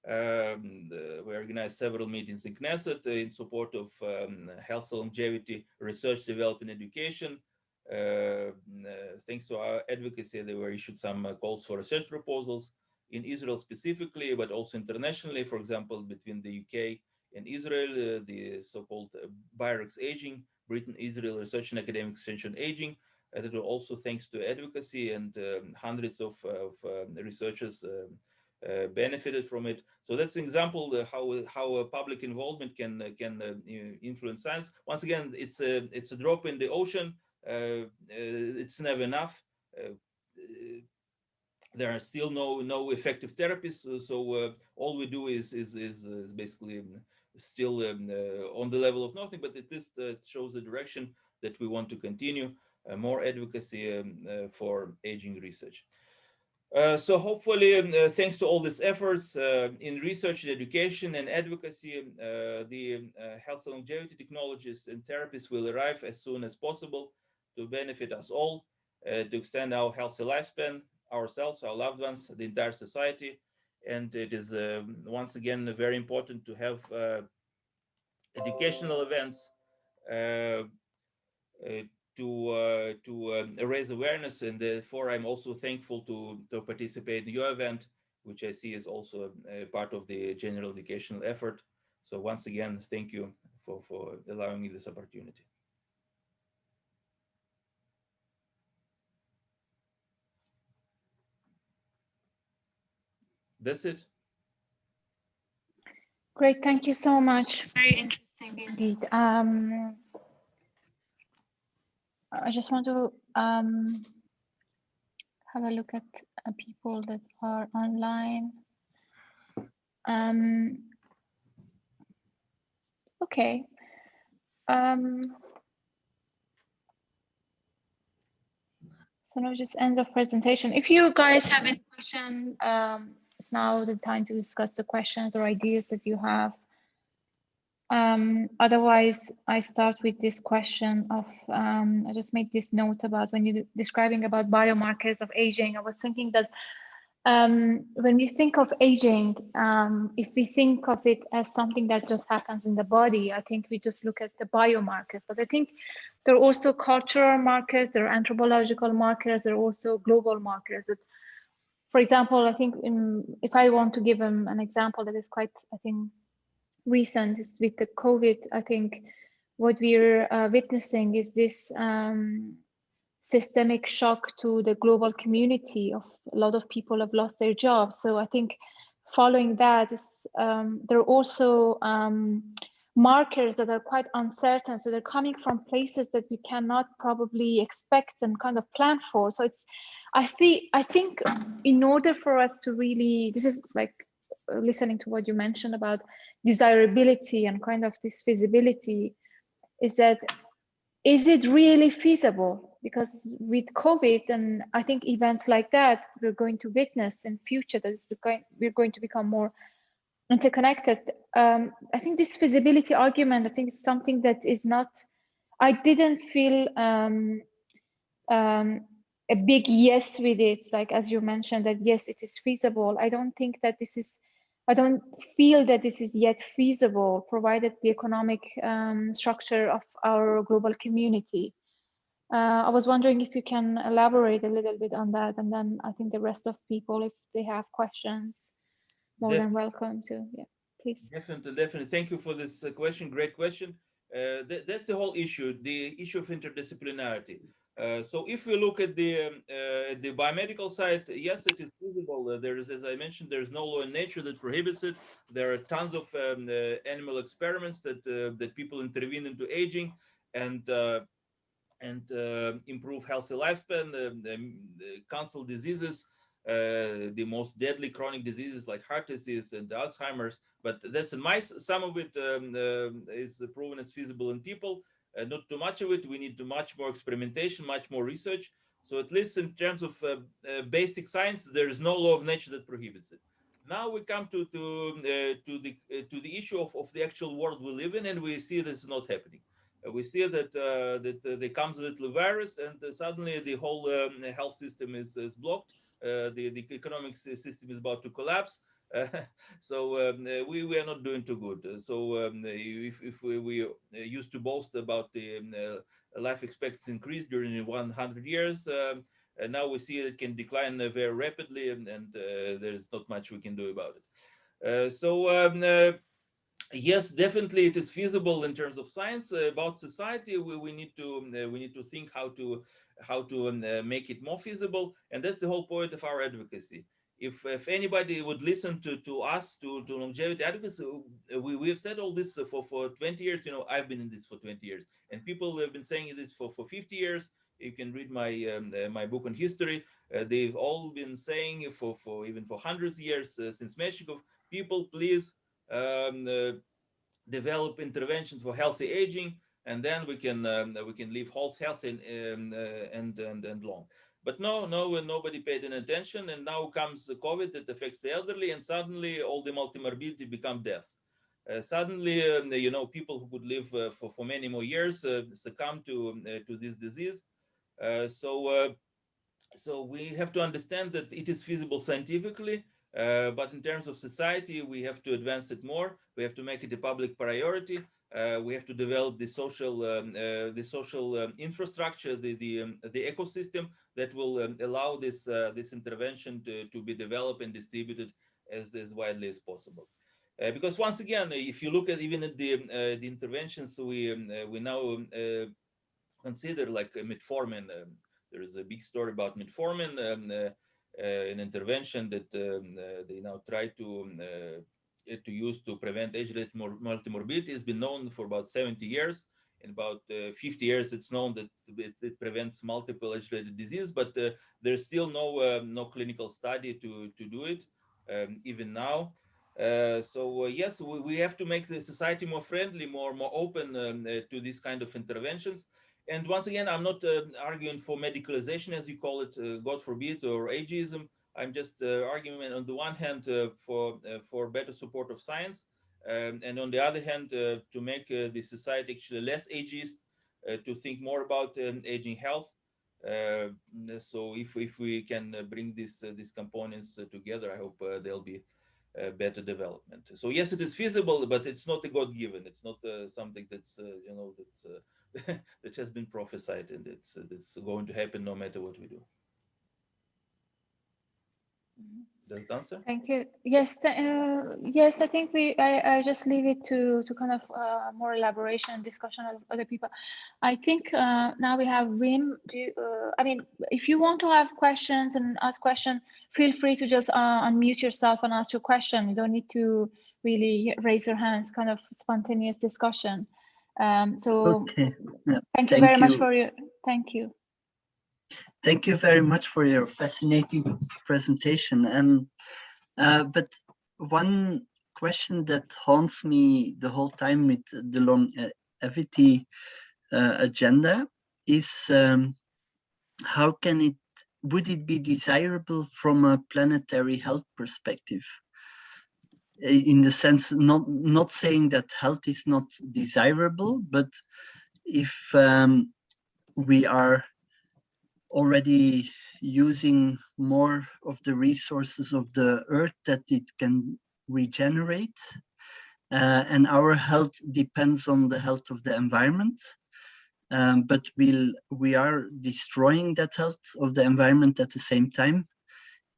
We organized several meetings in Knesset in support of health and longevity, research, development, education. Thanks to our advocacy, there were issued some calls for research proposals in Israel specifically, but also internationally. For example, between the UK and Israel, the so-called BIREX Aging, Britain-Israel Research and Academic Exchange on Aging. That were also thanks to advocacy, and hundreds of researchers benefited from it. So that's an example how public involvement can influence science. Once again, it's a drop in the ocean. It's never enough. There are still no effective therapies. So all we do is basically still on the level of nothing. But at least it shows the direction that we want to continue. More advocacy for aging research. So hopefully, thanks to all these efforts in research and education and advocacy, the health and longevity technologies and therapies will arrive as soon as possible to benefit us all, to extend our healthy lifespan, ourselves, our loved ones, the entire society. And it is once again very important to have educational events to raise awareness, and therefore I'm also thankful to participate in your event, which I see is also a part of the general educational effort. So once again, thank you for allowing me this opportunity. That's it. Great, thank you so much. Very interesting indeed. I just want to have a look at people that are online. Okay. So now just end of presentation. If you guys have any question, it's now the time to discuss the questions or ideas that you have. Otherwise, I start with this question of, I just make this note about when you're describing about biomarkers of aging. I was thinking that when we think of aging, if we think of it as something that just happens in the body, I think we just look at the biomarkers. But I think there are also cultural markers, there are anthropological markers, there are also global markers. That, for example, I think if I want to give an example that is quite, I think, recent is with the COVID. I think what we're witnessing is this systemic shock to the global community. Of a lot of people have lost their jobs. So I think following that is there are also markers that are quite uncertain. So they're coming from places that we cannot probably expect and kind of plan for. So it's I think in order for us to really, this is like listening to what you mentioned about desirability and kind of this feasibility, is that, is it really feasible? Because with COVID, and I think events like that, we're going to witness in future that we're going to become more interconnected. I think this feasibility argument, I think is something that is not, I didn't feel a big yes with it. Like, as you mentioned, that yes, it is feasible. I don't think that this is, I don't feel that this is yet feasible, provided the economic structure of our global community. I was wondering if you can elaborate a little bit on that, and then I think the rest of people, if they have questions, more than welcome to. Yeah, please. Definitely. Thank you for this question. Great question. That's the whole issue, the issue of interdisciplinarity. So if we look at the biomedical side, yes, it is feasible. There is, as I mentioned, there's no law in nature that prohibits it. There are tons of animal experiments that people intervene into aging and improve healthy lifespan, cancel diseases, the most deadly chronic diseases like heart disease and Alzheimer's. But that's in mice. Some of it is proven as feasible in people. Not too much of it. We need much more experimentation, much more research. So at least in terms of basic science, there is no law of nature that prohibits it. Now we come to the issue of the actual world we live in, and we see this is not happening. We see that there comes a little virus, and suddenly the whole health system is blocked. The economic system is about to collapse. So we are not doing too good. So if we used to boast about the life expectancy increase during 100 years, and now we see it can decline very rapidly, and there's not much we can do about it. Yes, definitely, it is feasible in terms of science. About society, we need to think how to make it more feasible, and that's the whole point of our advocacy. If anybody would listen to us, to longevity advocacy, we have said all this for 20 years. You know, I've been in this for 20 years, and people have been saying this for 50 years. You can read my book on history. They've all been saying for even for hundreds of years since Meshikov. People, please develop interventions for healthy aging, and then we can live healthy and long. But no, nobody paid any attention, and now comes the COVID that affects the elderly, and suddenly all the multimorbidity become death. Suddenly, you know, people who could live for many more years succumb to this disease. So we have to understand that it is feasible scientifically, but in terms of society, we have to advance it more. We have to make it a public priority. We have to develop the social infrastructure, the ecosystem that will allow this intervention to be developed and distributed as widely as possible. Because once again, if you look at even at the interventions we now consider, like metformin. There is a big story about metformin, an intervention that they now try to use to prevent age-related multimorbidity. Has been known for about 70 years. In about 50 years, it's known that it prevents multiple age-related disease, but there's still no clinical study to do it, even now. Yes, we have to make the society more friendly, more open to these kind of interventions. And once again, I'm not arguing for medicalization, as you call it, God forbid, or ageism. I'm just arguing on the one hand for better support of science, and on the other hand to make the society actually less ageist, to think more about aging health. So if we can bring these components together, I hope there'll be better development. So yes, it is feasible, but it's not a God-given. It's not something that's you know, that's that has been prophesied, and it's going to happen no matter what we do. Does it answer? Thank you. Yes, yes. I think I just leave it to kind of more elaboration and discussion of other people. I think now we have Wim. I mean, if you want to have questions and ask questions, feel free to just unmute yourself and ask your question. You don't need to really raise your hands. Kind of spontaneous discussion. Okay. Yeah. Thank you very much for your. Thank you. Thank you very much for your fascinating presentation. And but one question that haunts me the whole time with the longevity agenda is how would it be desirable from a planetary health perspective? In the sense, not saying that health is not desirable, but if we are already using more of the resources of the earth that it can regenerate, and our health depends on the health of the environment, but we are destroying that health of the environment at the same time.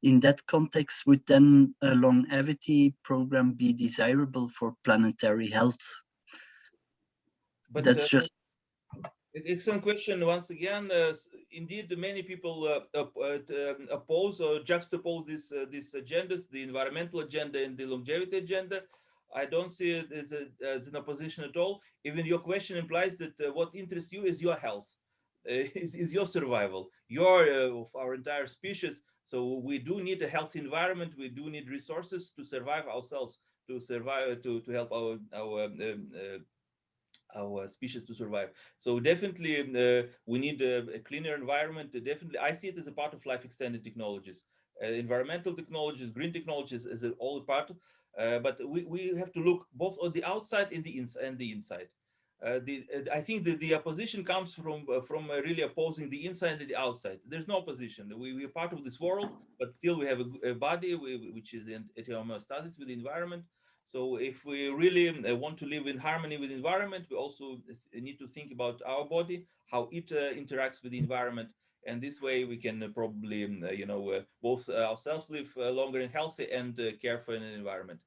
In that context, would then a longevity program be desirable for planetary health? But that's just excellent question once again. Indeed, many people oppose or juxtapose these agendas, the environmental agenda and the longevity agenda. I don't see it as an opposition at all. Even your question implies that what interests you is your health, is your survival, of our entire species. So we do need a healthy environment. We do need resources to survive ourselves, to survive, to help our species to survive. So definitely we need a cleaner environment. Definitely, I see it as a part of life extended technologies. Environmental technologies, green technologies is all a part, but we have to look both on the outside and the inside. I think the opposition comes from really opposing the inside and the outside. There's no opposition. We are part of this world, but still we have a body which is in homeostasis with the environment. So if we really want to live in harmony with the environment, we also need to think about our body, how it interacts with the environment. And this way we can probably, both ourselves live longer and healthy and care for an environment.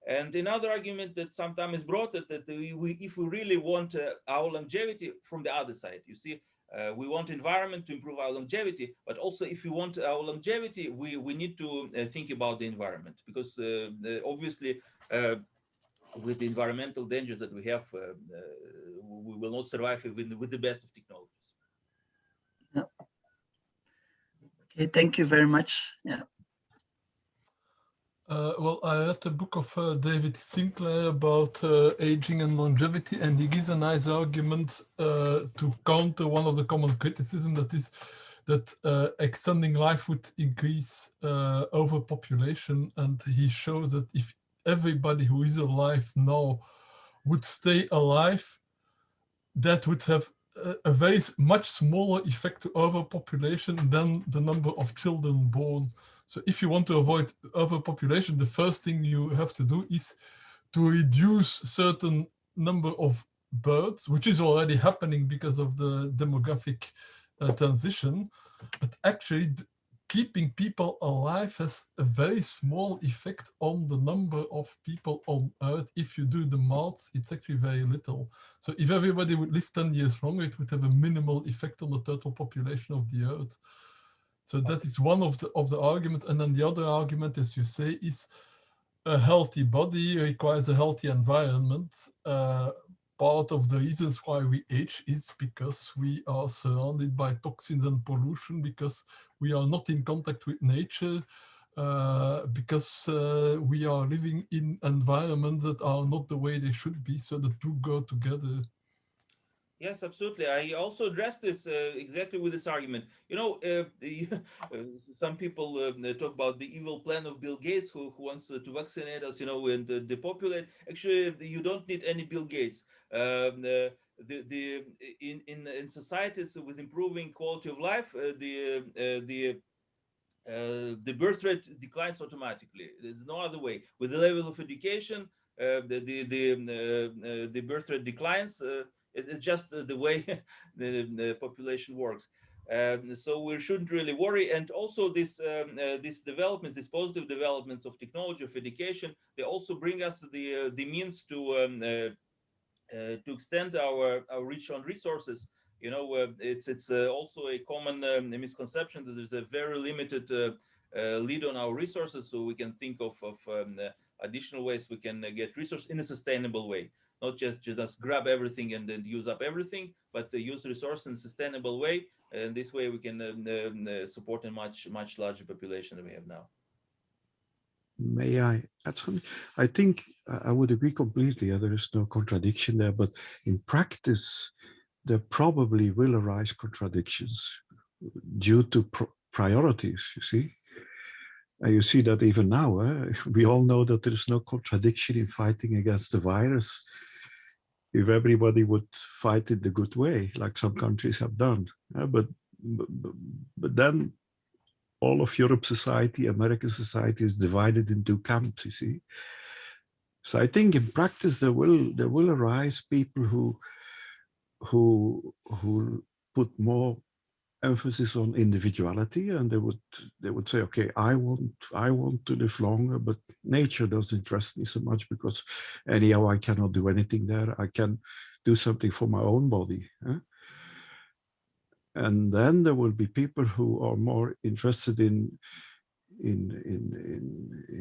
And another argument that sometimes is brought that if we really want our longevity from the other side, you see, we want environment to improve our longevity, but also if we want our longevity, we need to think about the environment, because obviously with the environmental dangers that we have, we will not survive with the best of technologies. Yeah. Okay, thank you very much. Yeah. Well, I read the book of David Sinclair about aging and longevity, and he gives a nice argument to counter one of the common criticism, that is that extending life would increase overpopulation. And he shows that if everybody who is alive now would stay alive, that would have a very much smaller effect to overpopulation than the number of children born. So if you want to avoid overpopulation, the first thing you have to do is to reduce certain number of births, which is already happening because of the demographic transition. But actually, keeping people alive has a very small effect on the number of people on Earth. If you do the maths, it's actually very little. So if everybody would live 10 years longer, it would have a minimal effect on the total population of the Earth. So that is one of the arguments. And then the other argument, as you say, is a healthy body requires a healthy environment. Part of the reasons why we age is because we are surrounded by toxins and pollution, because we are not in contact with nature, because we are living in environments that are not the way they should be. So the two go together. Yes, absolutely. I also addressed this exactly with this argument. You know, some people talk about the evil plan of Bill Gates, who wants to vaccinate us, you know, and depopulate. Actually, you don't need any Bill Gates. In societies with improving quality of life, the birth rate declines automatically. There's no other way. With the level of education, the birth rate declines. It's just the way the population works. So we shouldn't really worry. And also these developments, these positive developments of technology, of education, they also bring us the means to extend our reach on resources. You know, it's also a common misconception that there's a very limited lead on our resources. So we can think of additional ways we can get resources in a sustainable way. Not just grab everything and then use up everything, but use resources in a sustainable way. And this way we can support a much larger population than we have now. May I add something? I think I would agree completely. There is no contradiction there, but in practice, there probably will arise contradictions due to priorities, you see. You see that even now, we all know that there is no contradiction in fighting against the virus if everybody would fight it the good way, like some countries have done. But then all of Europe society, American society is divided into camps, you see. So I think in practice there will arise people who put more emphasis on individuality, and they would say, okay, I want to live longer, but nature doesn't interest me so much because anyhow I cannot do anything there. I can do something for my own body. And then there will be people who are more interested in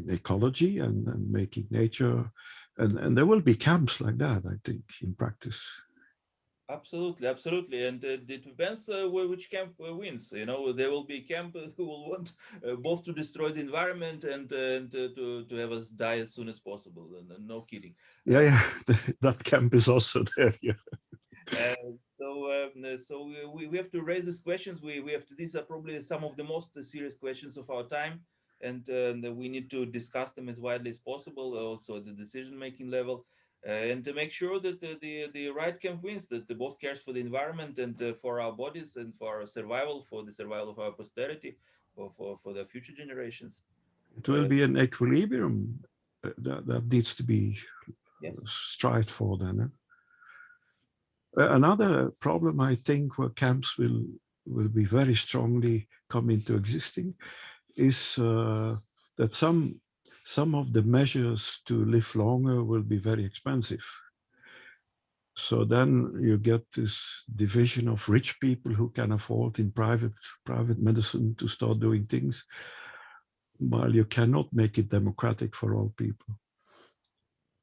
ecology and making nature, and there will be camps like that, I think, in practice. Absolutely, absolutely, and it depends which camp wins. You know, there will be camp who will want both to destroy the environment and to have us die as soon as possible. And no kidding. Yeah, that camp is also there. Yeah. So we have to raise these questions. We have to. These are probably some of the most serious questions of our time, and we need to discuss them as widely as possible, also at the decision-making level. And to make sure that the right camp wins, that both cares for the environment and for our bodies and for our survival, for the survival of our posterity, or for the future generations. It will be an equilibrium that needs to be strived for then. Another problem, I think, where camps will be very strongly come into existing is that some of the measures to live longer will be very expensive. So then you get this division of rich people who can afford in private medicine to start doing things, while you cannot make it democratic for all people.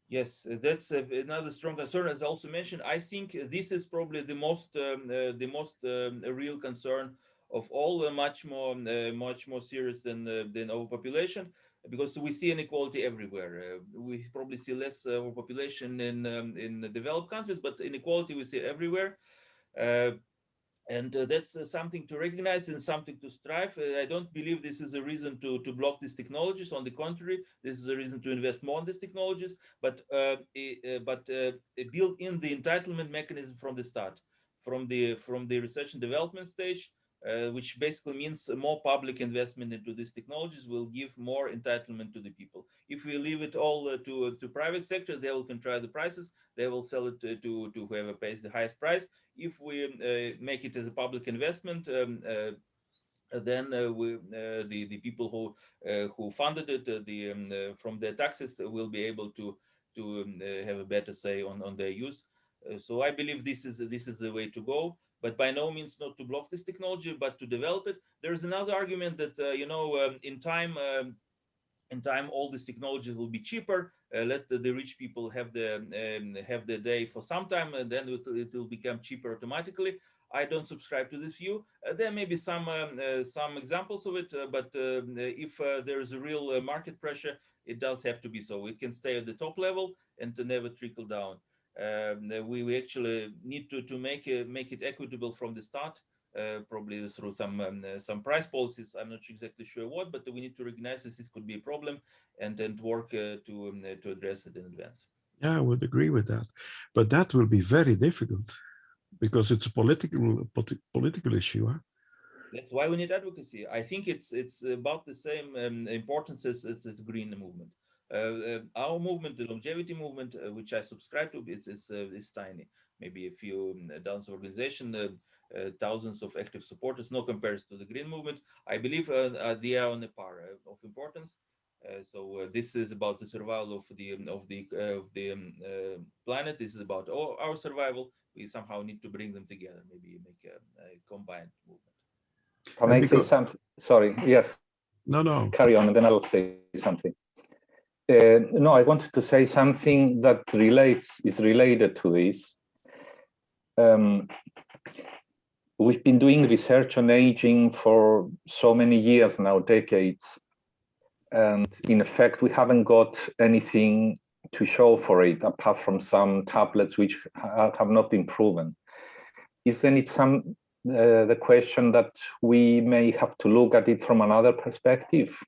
Yes, that's another strong concern. As I also mentioned, I think this is probably the most real concern of all, much more serious than overpopulation, because we see inequality everywhere. We probably see less overpopulation in the developed countries, but inequality we see everywhere. And that's something to recognize and something to strive. I don't believe this is a reason to block these technologies. On the contrary, this is a reason to invest more in these technologies, but build in the entitlement mechanism from the start, from the research and development stage, which basically means more public investment into these technologies will give more entitlement to the people. If we leave it all to private sector, they will control the prices. They will sell it to whoever pays the highest price. If we make it as a public investment, then the people who funded it from their taxes will be able to have a better say on their use. So I believe this is the way to go, but by no means not to block this technology, but to develop it. There is another argument that in time all these technologies will be cheaper. Let the rich people have the day for some time, and then it will become cheaper automatically. I don't subscribe to this view. There may be some examples of it, but if there is a real market pressure, it does have to be so. It can stay at the top level and to never trickle down. We actually need to make it equitable from the start. Probably through some price policies. I'm not exactly sure what, but we need to recognize this could be a problem and work to address it in advance. Yeah, I would agree with that, but that will be very difficult because it's a political issue. Huh? That's why we need advocacy. I think it's about the same importance as the green movement. Our movement, the longevity movement, which I subscribe to, is tiny. Maybe a few dozens of organizations, thousands of active supporters. No comparison to the green movement. I believe they are on a par of importance. So this is about the survival of the planet. This is about our survival. We somehow need to bring them together. Maybe make a combined movement. Can I say something? Sorry. Yes. No. Carry on, and then I'll say something. No, I wanted to say something that is related to this. We've been doing research on aging for so many years now, decades. And in effect, we haven't got anything to show for it, apart from some tablets which have not been proven. Isn't it the question that we may have to look at it from another perspective?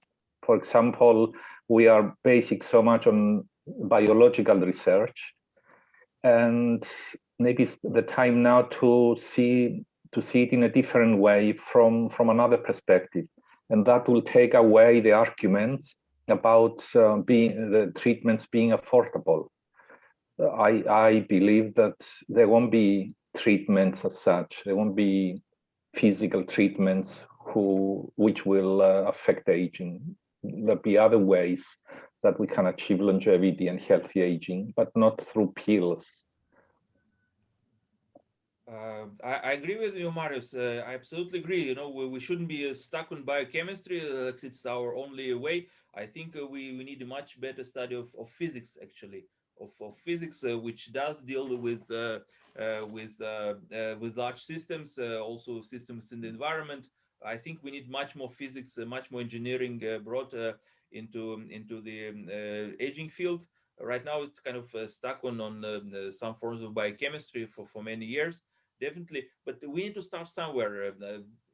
For example, we are basing so much on biological research, and maybe it's the time now to see it in a different way from another perspective, and that will take away the arguments about the treatments being affordable. I believe that there won't be treatments as such. They won't be physical treatments which will affect aging. There'll be other ways that we can achieve longevity and healthy aging, but not through pills. I agree with you, Marius. I absolutely agree. You know, we shouldn't be stuck on biochemistry. It's our only way. I think we need a much better study of physics, actually, of physics, which does deal with large systems, also systems in the environment. I think we need much more physics, much more engineering brought into the aging field. Right now, it's kind of stuck on some forms of biochemistry for many years. Definitely, but we need to start somewhere.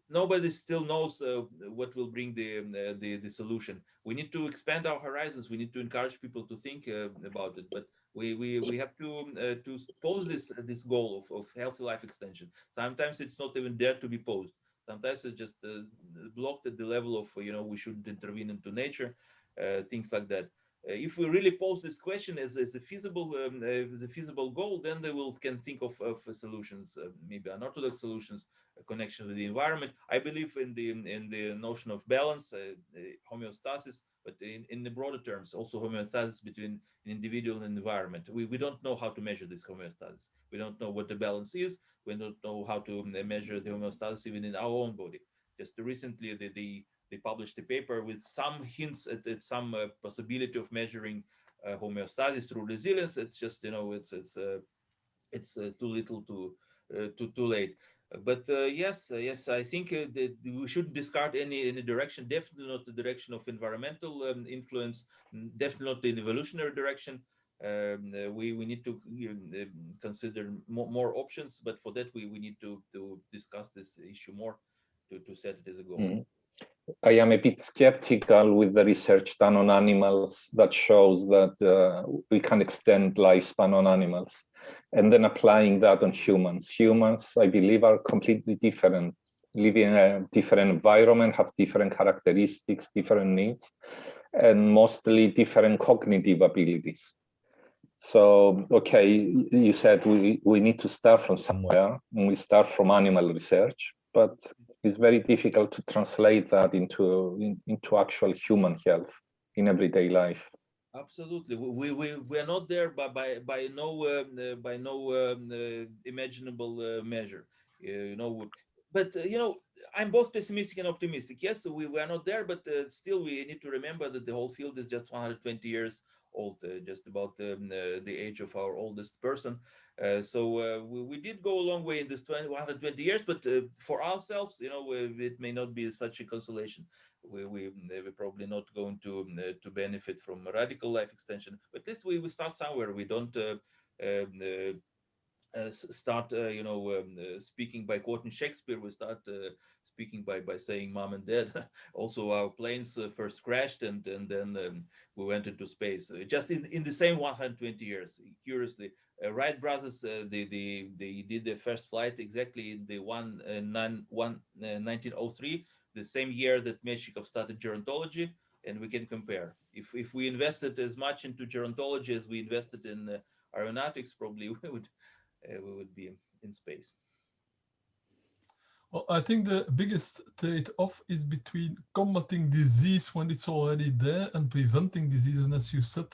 Nobody still knows what will bring the solution. We need to expand our horizons. We need to encourage people to think about it. But we have to pose this goal of healthy life extension. Sometimes it's not even there to be posed. Sometimes it's just blocked at the level of we shouldn't intervene into nature, things like that. If we really pose this question as a feasible goal, then they can think of solutions, maybe unorthodox solutions, a connection with the environment. I believe in the notion of balance, homeostasis, but in the broader terms, also homeostasis between an individual and environment. We don't know how to measure this homeostasis. We don't know what the balance is. We don't know how to measure the homeostasis even in our own body. Just recently, they published a paper with some hints at some possibility of measuring homeostasis through resilience. It's just it's too little, too late. But yes, I think that we shouldn't discard any direction. Definitely not the direction of environmental influence. Definitely not the evolutionary direction. We need to consider more options. But for that, we need to discuss this issue more to set it as a goal. Mm. I am a bit skeptical with the research done on animals that shows that we can extend lifespan on animals, and then applying that on humans. Humans, I believe, are completely different, live in a different environment, have different characteristics, different needs, and mostly different cognitive abilities. So, okay, you said we need to start from somewhere, and we start from animal research, but it's very difficult to translate that into actual human health in everyday life. Absolutely, we are not there by no imaginable measure, But I'm both pessimistic and optimistic. Yes, we are not there, but still we need to remember that the whole field is just 120 years old, just about the age of our oldest person. So we did go a long way in this 120 years, but for ourselves, it may not be such a consolation. We're probably not going to benefit from radical life extension, but at least we start somewhere. We don't start speaking by quoting Shakespeare. We start speaking by saying mom and dad. Also our planes first crashed, and then we went into space, just in the same 120 years. Curiously, Wright brothers, they did their first flight exactly in the 1903, the same year that Meshikov started gerontology, and we can compare. If we invested as much into gerontology as we invested in aeronautics, probably we would be in space. Well, I think the biggest trade-off is between combating disease when it's already there and preventing disease. And as you said,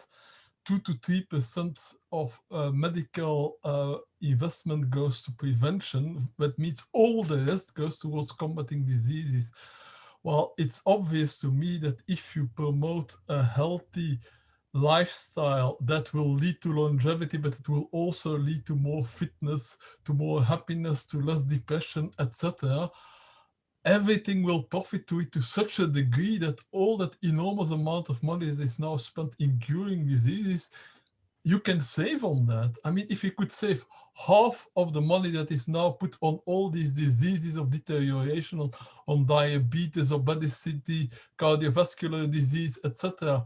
2 to 3% of medical investment goes to prevention. That means all the rest goes towards combating diseases. Well, it's obvious to me that if you promote a healthy lifestyle, that will lead to longevity, but it will also lead to more fitness, to more happiness, to less depression, etc. Everything will profit to it to such a degree that all that enormous amount of money that is now spent in curing diseases, you can save on that. I mean, if you could save half of the money that is now put on all these diseases of deterioration, on diabetes, obesity, cardiovascular disease, etc.,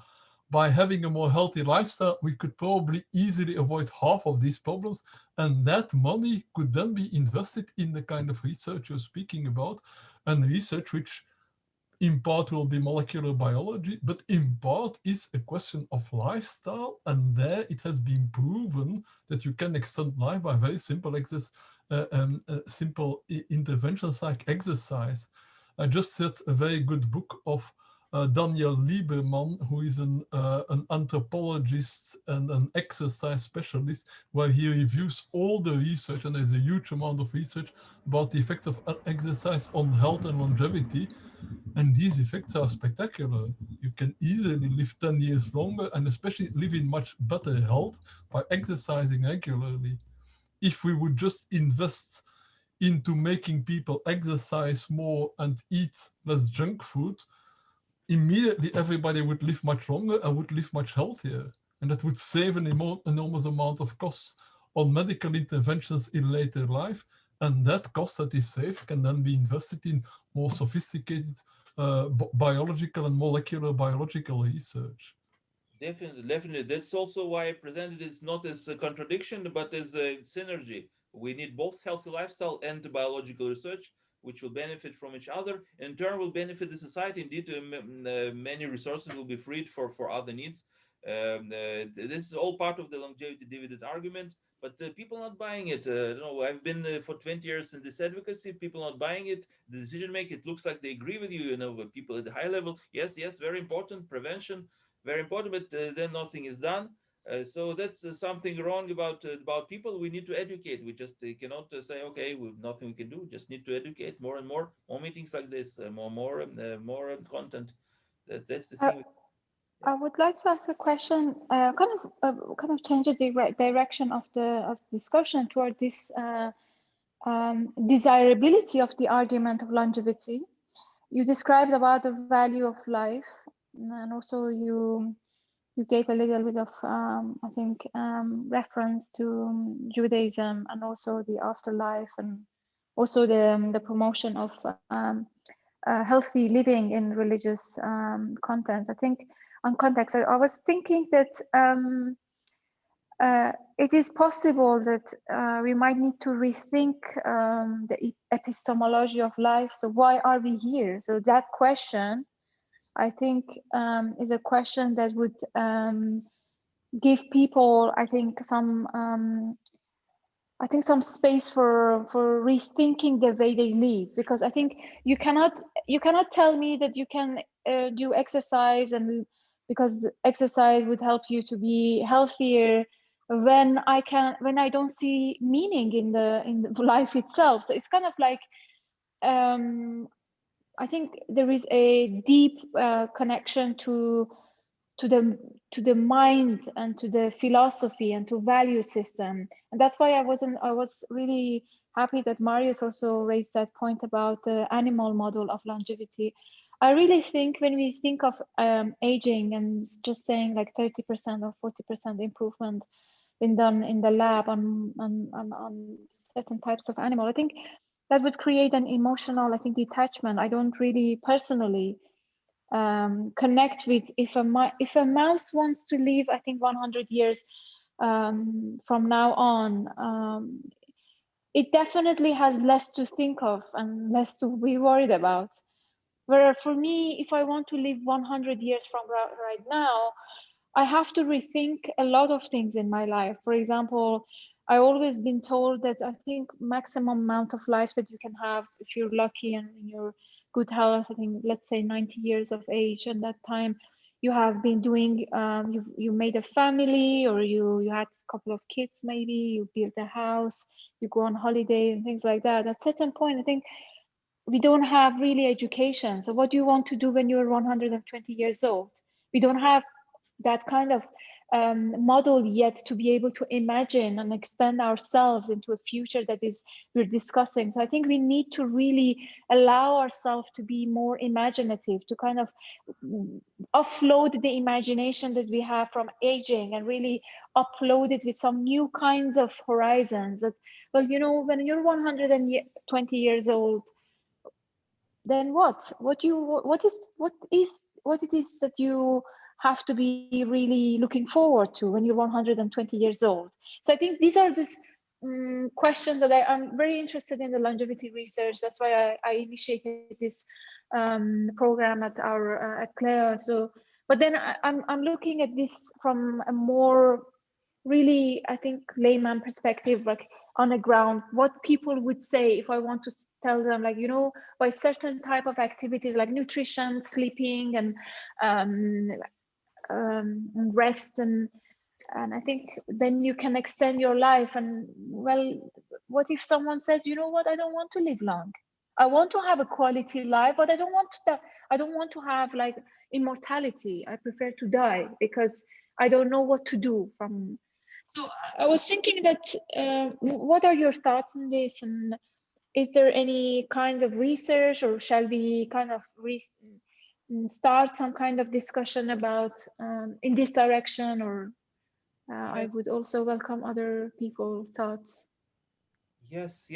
by having a more healthy lifestyle, we could probably easily avoid half of these problems. And that money could then be invested in the kind of research you're speaking about, and research which in part will be molecular biology, but in part is a question of lifestyle. And there it has been proven that you can extend life by very simple interventions like exercise. I just read a very good book of Daniel Lieberman, who is an anthropologist and an exercise specialist, where he reviews all the research, and there's a huge amount of research about the effects of exercise on health and longevity. And these effects are spectacular. You can easily live 10 years longer, and especially live in much better health by exercising regularly. If we would just invest into making people exercise more and eat less junk food, immediately everybody would live much longer and would live much healthier. And that would save an enormous amount of costs on medical interventions in later life. And that cost that is saved can then be invested in more sophisticated biological and molecular biological research. Definitely. That's also why I presented it not as a contradiction, but as a synergy. We need both healthy lifestyle and biological research, which will benefit from each other. In turn, will benefit the society. Indeed, many resources will be freed for other needs. This is all part of the longevity dividend argument, but people not buying it. No, I've been for 20 years in this advocacy. People not buying it. The decision maker, it looks like they agree with you. You know, people at the high level. Yes, very important. Prevention, very important, but then nothing is done. So that's something wrong about people. We need to educate. We just cannot say, okay, nothing we can do. Just need to educate more and more meetings like this, more content. That's the thing. I would like to ask a question, kind of change the direction of the discussion toward this desirability of the argument of longevity. You described about the value of life, and also you gave a little bit of I think reference to Judaism and also the afterlife, and also the promotion of healthy living in religious content. I think on context, I was thinking that it is possible that we might need to rethink the epistemology of life. So why are we here? So that question, I think, is a question that would give people, I think, some space for rethinking the way they live, because I think you cannot tell me that you can do exercise and because exercise would help you to be healthier when I don't see meaning in the life itself. So it's kind of like I think there is a deep connection to the mind and to the philosophy and to value system, and that's why I was really happy that Marius also raised that point about the animal model of longevity. I really think when we think of aging and just saying like 30% or 40% improvement been done in the lab on certain types of animal, I think that would create an emotional, I think, detachment. I don't really personally connect with if a mouse wants to live, I think 100 years from now on, it definitely has less to think of and less to be worried about. Where for me, if I want to live 100 years from right now, I have to rethink a lot of things in my life. For example, I always been told that I think maximum amount of life that you can have if you're lucky and in your good health, I think, let's say 90 years of age. And that time you have been doing, you made a family, or you had a couple of kids, maybe you built a house, you go on holiday and things like that. At a certain point, I think we don't have really education. So what do you want to do when you're 120 years old? We don't have that kind of model yet to be able to imagine and extend ourselves into a future that is we're discussing. So I think we need to really allow ourselves to be more imaginative, to kind of offload the imagination that we have from aging and really upload it with some new kinds of horizons. That, well, you know, when you're 120 years old, then what it is that you have to be really looking forward to when you're 120 years old. So I think these are these questions that I'm very interested in the longevity research. That's why I initiated this program at our at CLEA. So, but then I'm looking at this from a more really, I think, layman perspective, like on the ground, what people would say if I want to tell them, like, you know, by certain type of activities like nutrition, sleeping, and rest, and I think then you can extend your life. And well, what if someone says, you know what, I don't want to live long. I want to have a quality life, but I don't want to have like immortality. I prefer to die because I don't know what to do from. So I was thinking that, what are your thoughts on this? And is there any kinds of research, or shall we kind of start some kind of discussion about in this direction? Or I would also welcome other people's thoughts. Yes,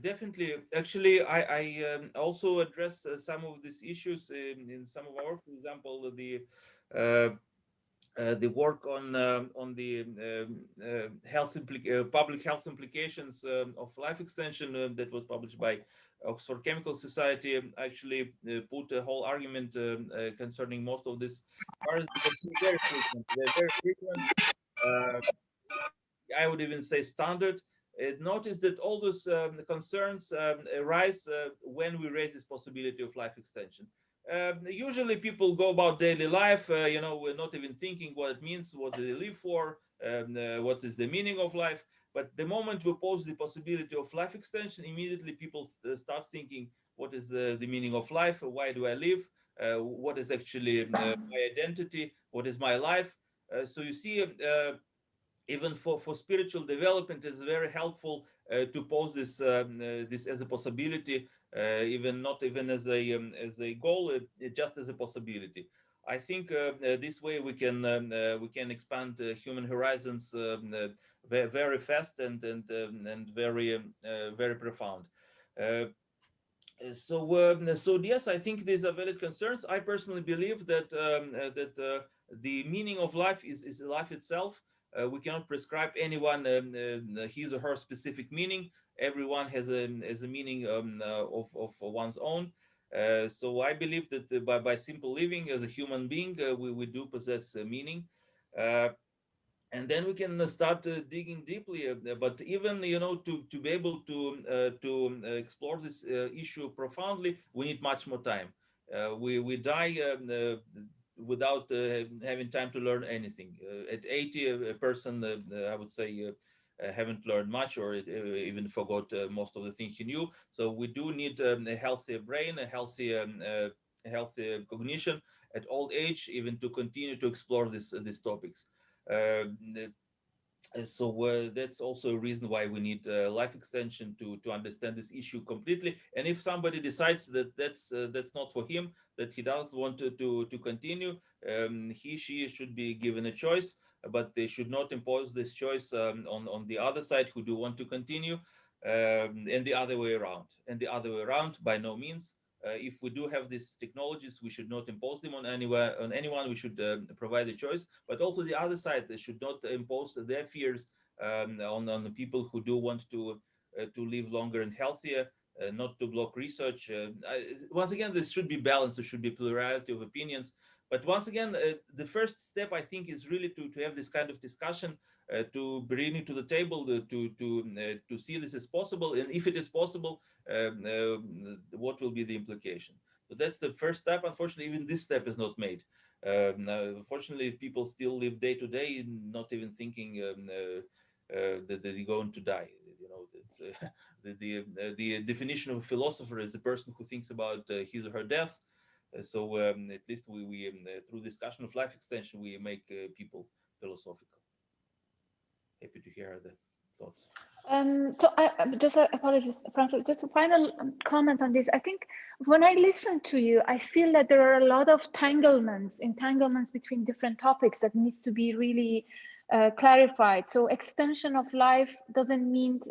definitely. Actually, I also addressed some of these issues in some of our, for example, the work on the public health implications of life extension that was published by Oxford Chemical Society. Actually put a whole argument concerning most of this, because they're very frequent. They're very frequent. I would even say standard. Notice that all those concerns arise when we raise this possibility of life extension. Usually people go about daily life, you know, we're not even thinking what it means, what do they live for, what is the meaning of life. But the moment we pose the possibility of life extension, immediately people start thinking, what is the meaning of life? Why do I live? What is actually my identity? What is my life? So you see, even for spiritual development, it's very helpful to pose this this as a possibility, even not even as a goal, just as a possibility. I think this way we can expand human horizons very fast and very profound. Uh, so yes, I think these are valid concerns. I personally believe that the meaning of life is life itself. We cannot prescribe anyone his or her specific meaning. Everyone has a meaning of one's own. So I believe that by simple living as a human being, we do possess meaning. And then we can start digging deeply. But even, you know, to be able to explore this issue profoundly, we need much more time. We die without having time to learn anything. At 80, a person, I would say, haven't learned much, or even forgot most of the things he knew. So we do need a healthy brain, a healthy cognition at old age, even to continue to explore these topics. So that's also a reason why we need life extension to understand this issue completely. And if somebody decides that that's not for him, that he doesn't want to continue, she should be given a choice, but they should not impose this choice on the other side who do want to continue, and the other way around. And the other way around, by no means. If we do have these technologies, we should not impose them on anyone. We should provide a choice, but also the other side, they should not impose their fears on the people who do want to live longer and healthier, not to block research. Once again, this should be balanced. There should be plurality of opinions. But once again, the first step, I think, is really to have this kind of discussion, to bring it to the table, to see this as possible, and if it is possible, what will be the implication. So that's the first step. Unfortunately, even this step is not made. Unfortunately, people still live day to day, not even thinking that they're going to die. You know, the definition of a philosopher is the person who thinks about his or her death. So at least we through discussion of life extension, we make people philosophical. Happy to hear the thoughts. So I just apologies, Francis, just a final comment on this. I think when I listen to you, I feel that there are a lot of entanglements between different topics that needs to be really clarified. So extension of life doesn't mean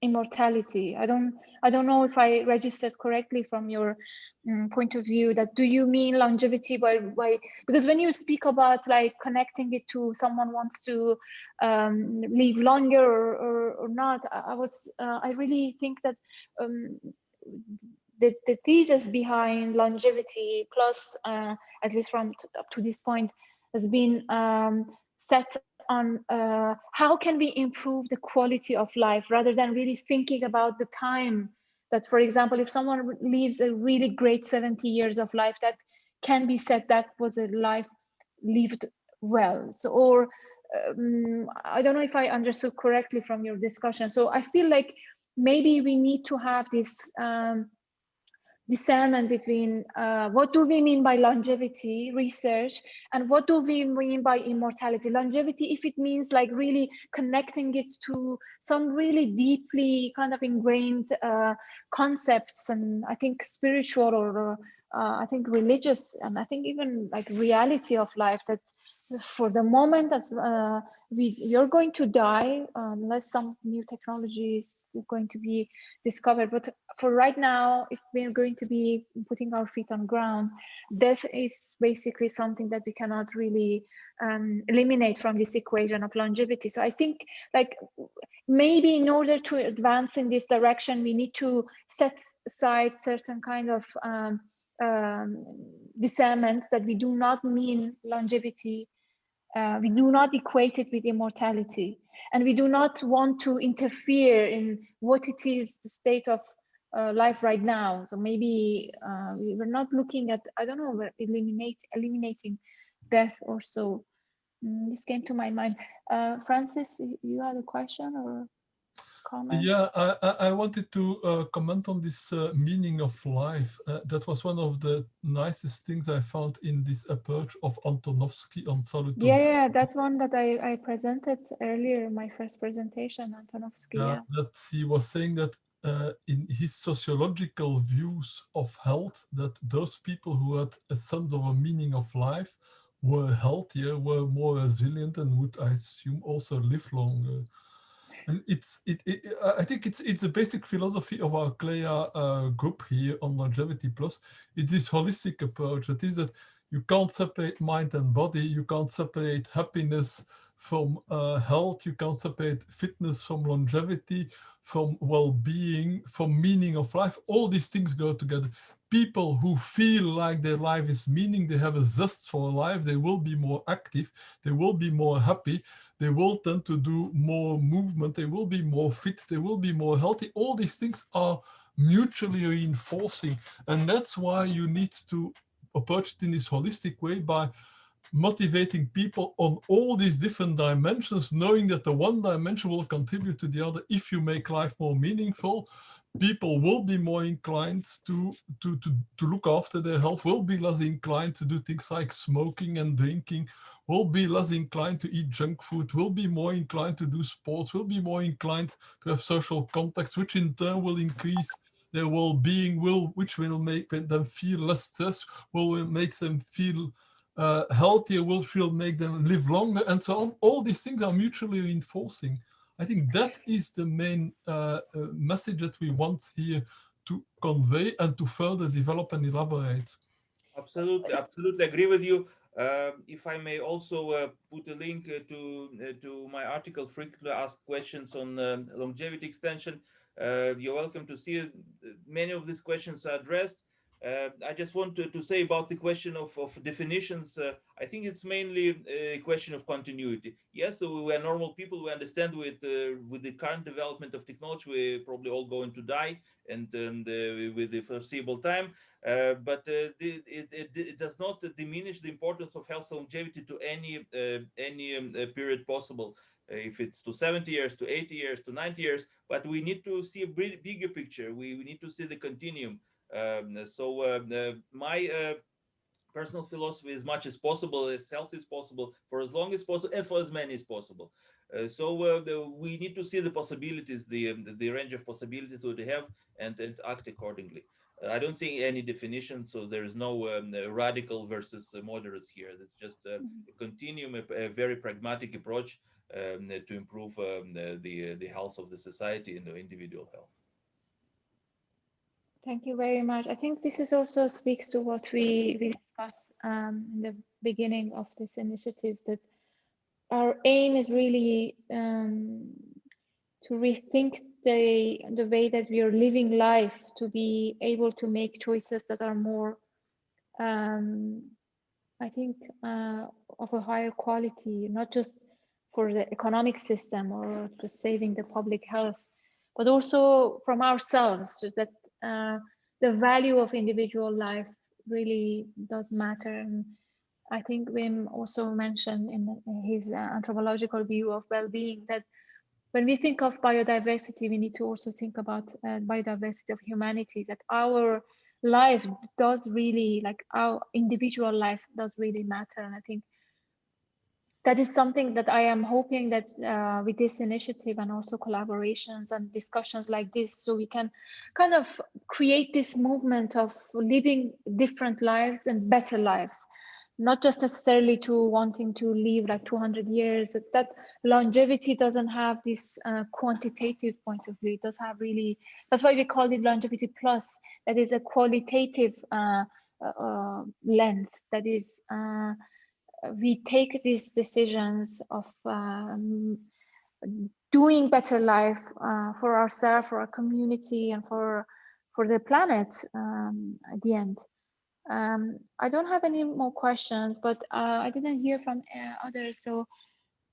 immortality. I don't know if I registered correctly from your point of view. That do you mean longevity by because when you speak about like connecting it to someone wants to live longer or not, I really think that the thesis behind longevity plus, at least from up to this point, has been set on how can we improve the quality of life, rather than really thinking about the time that, for example, if someone lives a really great 70 years of life, that can be said that was a life lived well. So, or I don't know if I understood correctly from your discussion. So I feel like maybe we need to have this discernment between what do we mean by longevity research and what do we mean by immortality. Longevity, if it means like really connecting it to some really deeply kind of ingrained concepts, and I think spiritual or I think religious, and I think even like reality of life, that for the moment as we are going to die unless some new technology is going to be discovered. But for right now, if we're going to be putting our feet on ground, death is basically something that we cannot really eliminate from this equation of longevity. So I think like maybe in order to advance in this direction, we need to set aside certain kind of discernment that we do not mean longevity. We do not equate it with immortality, and we do not want to interfere in what it is, the state of life right now. So maybe we're not looking at, I don't know, we're eliminating death or so. This came to my mind. Francis, you had a question or comment? Yeah, I wanted to comment on this meaning of life. That was one of the nicest things I found in this approach of Antonovsky on salutogenity. Yeah, that's one that I presented earlier, my first presentation, Antonovsky. Yeah, that he was saying that in his sociological views of health, that those people who had a sense of a meaning of life were healthier, were more resilient, and would, I assume, also live longer. And I think it's the basic philosophy of our CLEA group here on Longevity Plus. It's this holistic approach. That is that you can't separate mind and body. You can't separate happiness from health. You can't separate fitness from longevity, from well-being, from meaning of life. All these things go together. People who feel like their life is meaning, they have a zest for life, they will be more active, they will be more happy, they will tend to do more movement, they will be more fit, they will be more healthy. All these things are mutually reinforcing. And that's why you need to approach it in this holistic way, by motivating people on all these different dimensions, knowing that the one dimension will contribute to the other. If you make life more meaningful, people will be more inclined to look after their health, will be less inclined to do things like smoking and drinking, will be less inclined to eat junk food, will be more inclined to do sports, will be more inclined to have social contacts, which in turn will increase their well-being, which will make them feel less stressed, will make them feel healthier, will make them live longer, and so on. All these things are mutually reinforcing. I think that is the main message that we want here to convey and to further develop and elaborate. Absolutely, absolutely agree with you. If I may also put a link to my article, Frequently Asked Questions on Longevity Extension. You're welcome to see it. Many of these questions are addressed. I just want to say about the question of definitions. I think it's mainly a question of continuity. Yes, so we are normal people. We understand with the current development of technology, we're probably all going to die, and with the foreseeable time. But it does not diminish the importance of health longevity to any period possible. If it's to 70 years, to 80 years, to 90 years, but we need to see a bigger picture. We need to see the continuum. My personal philosophy, as much as possible, as healthy as possible, for as long as possible, and for as many as possible. We need to see the possibilities, the range of possibilities that we have, and act accordingly. I don't see any definition, so there is no radical versus moderates here. It's just a continuum, a very pragmatic approach to improve the health of the society and the individual health. Thank you very much. I think this is also speaks to what we discussed in the beginning of this initiative, that our aim is really rethink the way that we are living life, to be able to make choices that are more, I think, of a higher quality, not just for the economic system or just saving the public health, but also from ourselves, so that the value of individual life really does matter. And I think Wim also mentioned in his anthropological view of well-being that when we think of biodiversity, we need to also think about biodiversity of humanity, that our life does really, like our individual life does really matter. And I think that is something that I am hoping that with this initiative and also collaborations and discussions like this, so we can kind of create this movement of living different lives and better lives, not just necessarily to wanting to live like 200 years. That longevity doesn't have this quantitative point of view. It does have really, that's why we call it longevity plus. That is a qualitative length. That is, we take these decisions of doing better life for ourselves, for our community, and for the planet at the end. I don't have any more questions, but I didn't hear from others, so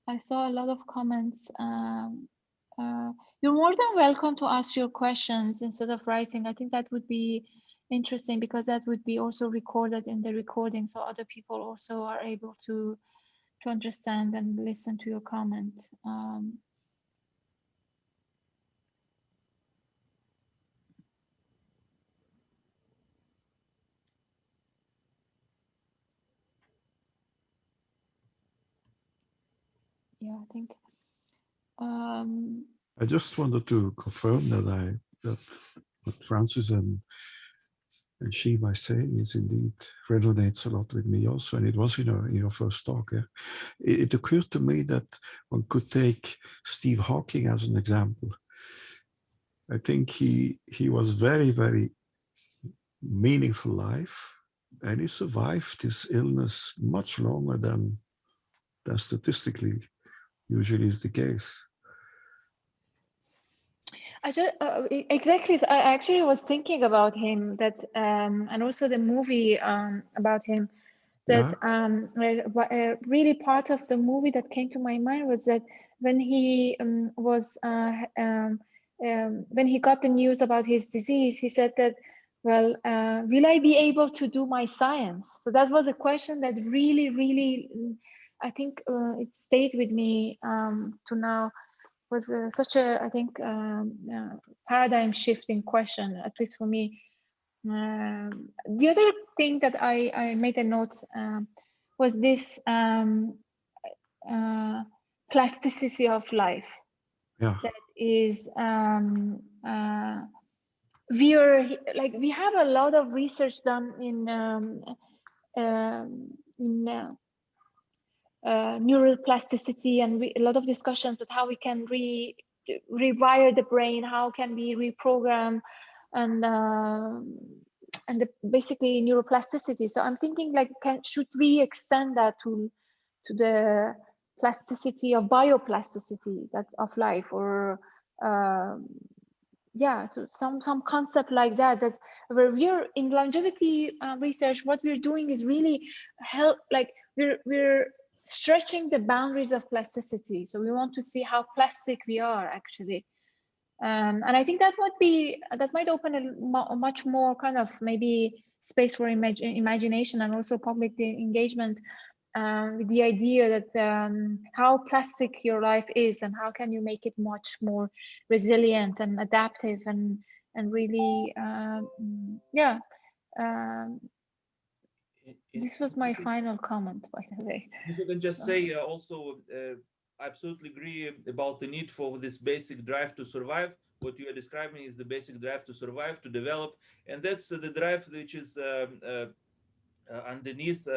I saw a lot of comments. You're more than welcome to ask your questions instead of writing. I think that would be interesting, because that would be also recorded in the recording, so other people also are able to understand and listen to your comment. Yeah, I think. I just wanted to confirm that what Francis and she by saying is indeed resonates a lot with me also, and it was in your first talk. Yeah? It occurred to me that one could take Steve Hawking as an example. I think he was very, very meaningful life, and he survived his illness much longer than statistically usually is the case. I just exactly. I actually was thinking about him, that and also the movie about him. That really part of the movie that came to my mind was that when he when he got the news about his disease, he said that, well, will I be able to do my science? So that was a question that really, really, I think it stayed with me to now. Was such a, I think, paradigm shifting question, at least for me. The other thing that I made a note was this plasticity of life. Yeah. That is, we have a lot of research done in neural plasticity, and a lot of discussions of how we can rewire the brain, how can we reprogram, and basically neuroplasticity. So I'm thinking, like, should we extend that to the plasticity of bioplasticity of life, or yeah, so some concept like that, where we're in longevity research, what we're doing is really help, like we're stretching the boundaries of plasticity. So we want to see how plastic we are actually. And I think that might open a much more kind of maybe space for imagination and also public engagement with the idea that how plastic your life is, and how can you make it much more resilient and adaptive, and really yeah. This was my final comment, by the way. If I can just say also, I absolutely agree about the need for this basic drive to survive. What you are describing is the basic drive to survive, to develop, and that's the drive which is underneath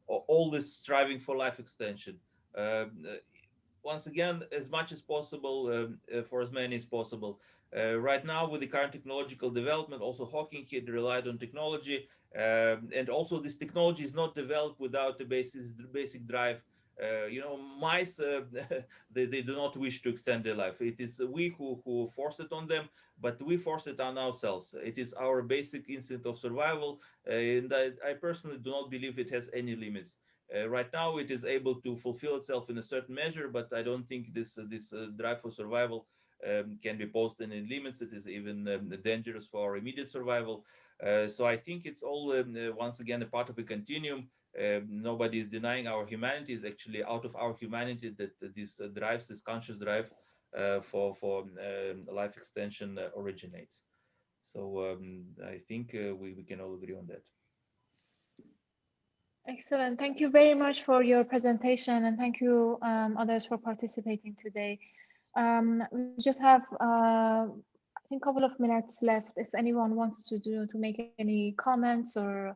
all this striving for life extension. Once again, as much as possible, for as many as possible. Right now, with the current technological development, also Hawking had relied on technology, and also this technology is not developed without the basic drive Mice, they do not wish to extend their life. It is we who force it on them, but we force it on ourselves. It is our basic instinct of survival, and I personally do not believe it has any limits. Right now, it is able to fulfill itself in a certain measure, but I don't think this drive for survival can be posed any limits. It is even dangerous for our immediate survival. So I think it's all once again a part of a continuum. Nobody is denying our humanity. Is actually out of our humanity that this drives, this conscious drive for life extension originates. So I think we can all agree on that. Excellent. Thank you very much for your presentation, and thank you others for participating today. We just have I think a couple of minutes left. If anyone wants to make any comments or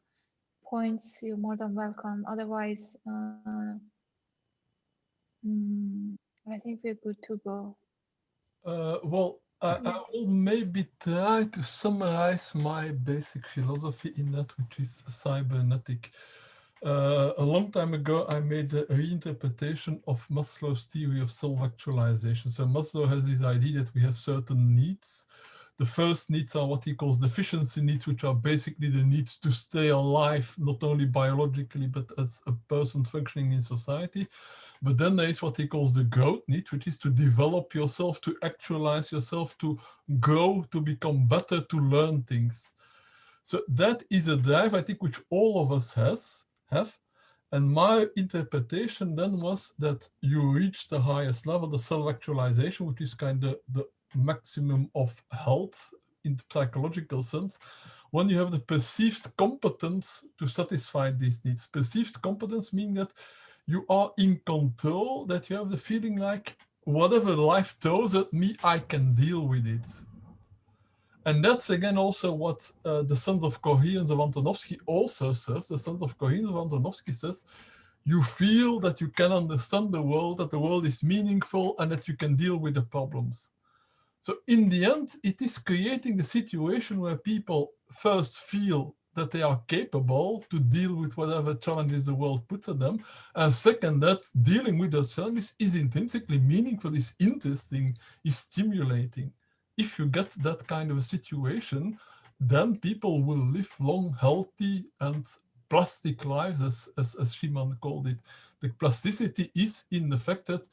points, you're more than welcome. Otherwise, I think we're good to go. Well, I will maybe try to summarize my basic philosophy in that, which is cybernetic. A long time ago, I made a reinterpretation of Maslow's theory of self-actualization. So Maslow has this idea that we have certain needs. The first needs are what he calls deficiency needs, which are basically the needs to stay alive, not only biologically, but as a person functioning in society. But then there is what he calls the growth need, which is to develop yourself, to actualize yourself, to grow, to become better, to learn things. So that is a drive, I think, which all of us have. And my interpretation then was that you reach the highest level, the self-actualization, which is kind of the maximum of health in the psychological sense, when you have the perceived competence to satisfy these needs. Perceived competence meaning that you are in control, that you have the feeling like whatever life throws at me, I can deal with it. And that's again also what the sense of coherence of Antonovsky also says. The sense of coherence of Antonovsky says, you feel that you can understand the world, that the world is meaningful, and that you can deal with the problems. So in the end, it is creating the situation where people first feel that they are capable to deal with whatever challenges the world puts at them. And second, that dealing with those challenges is intrinsically meaningful, is interesting, is stimulating. If you get that kind of a situation, then people will live long, healthy, and plastic lives, as Shimon called it. The plasticity is in the fact that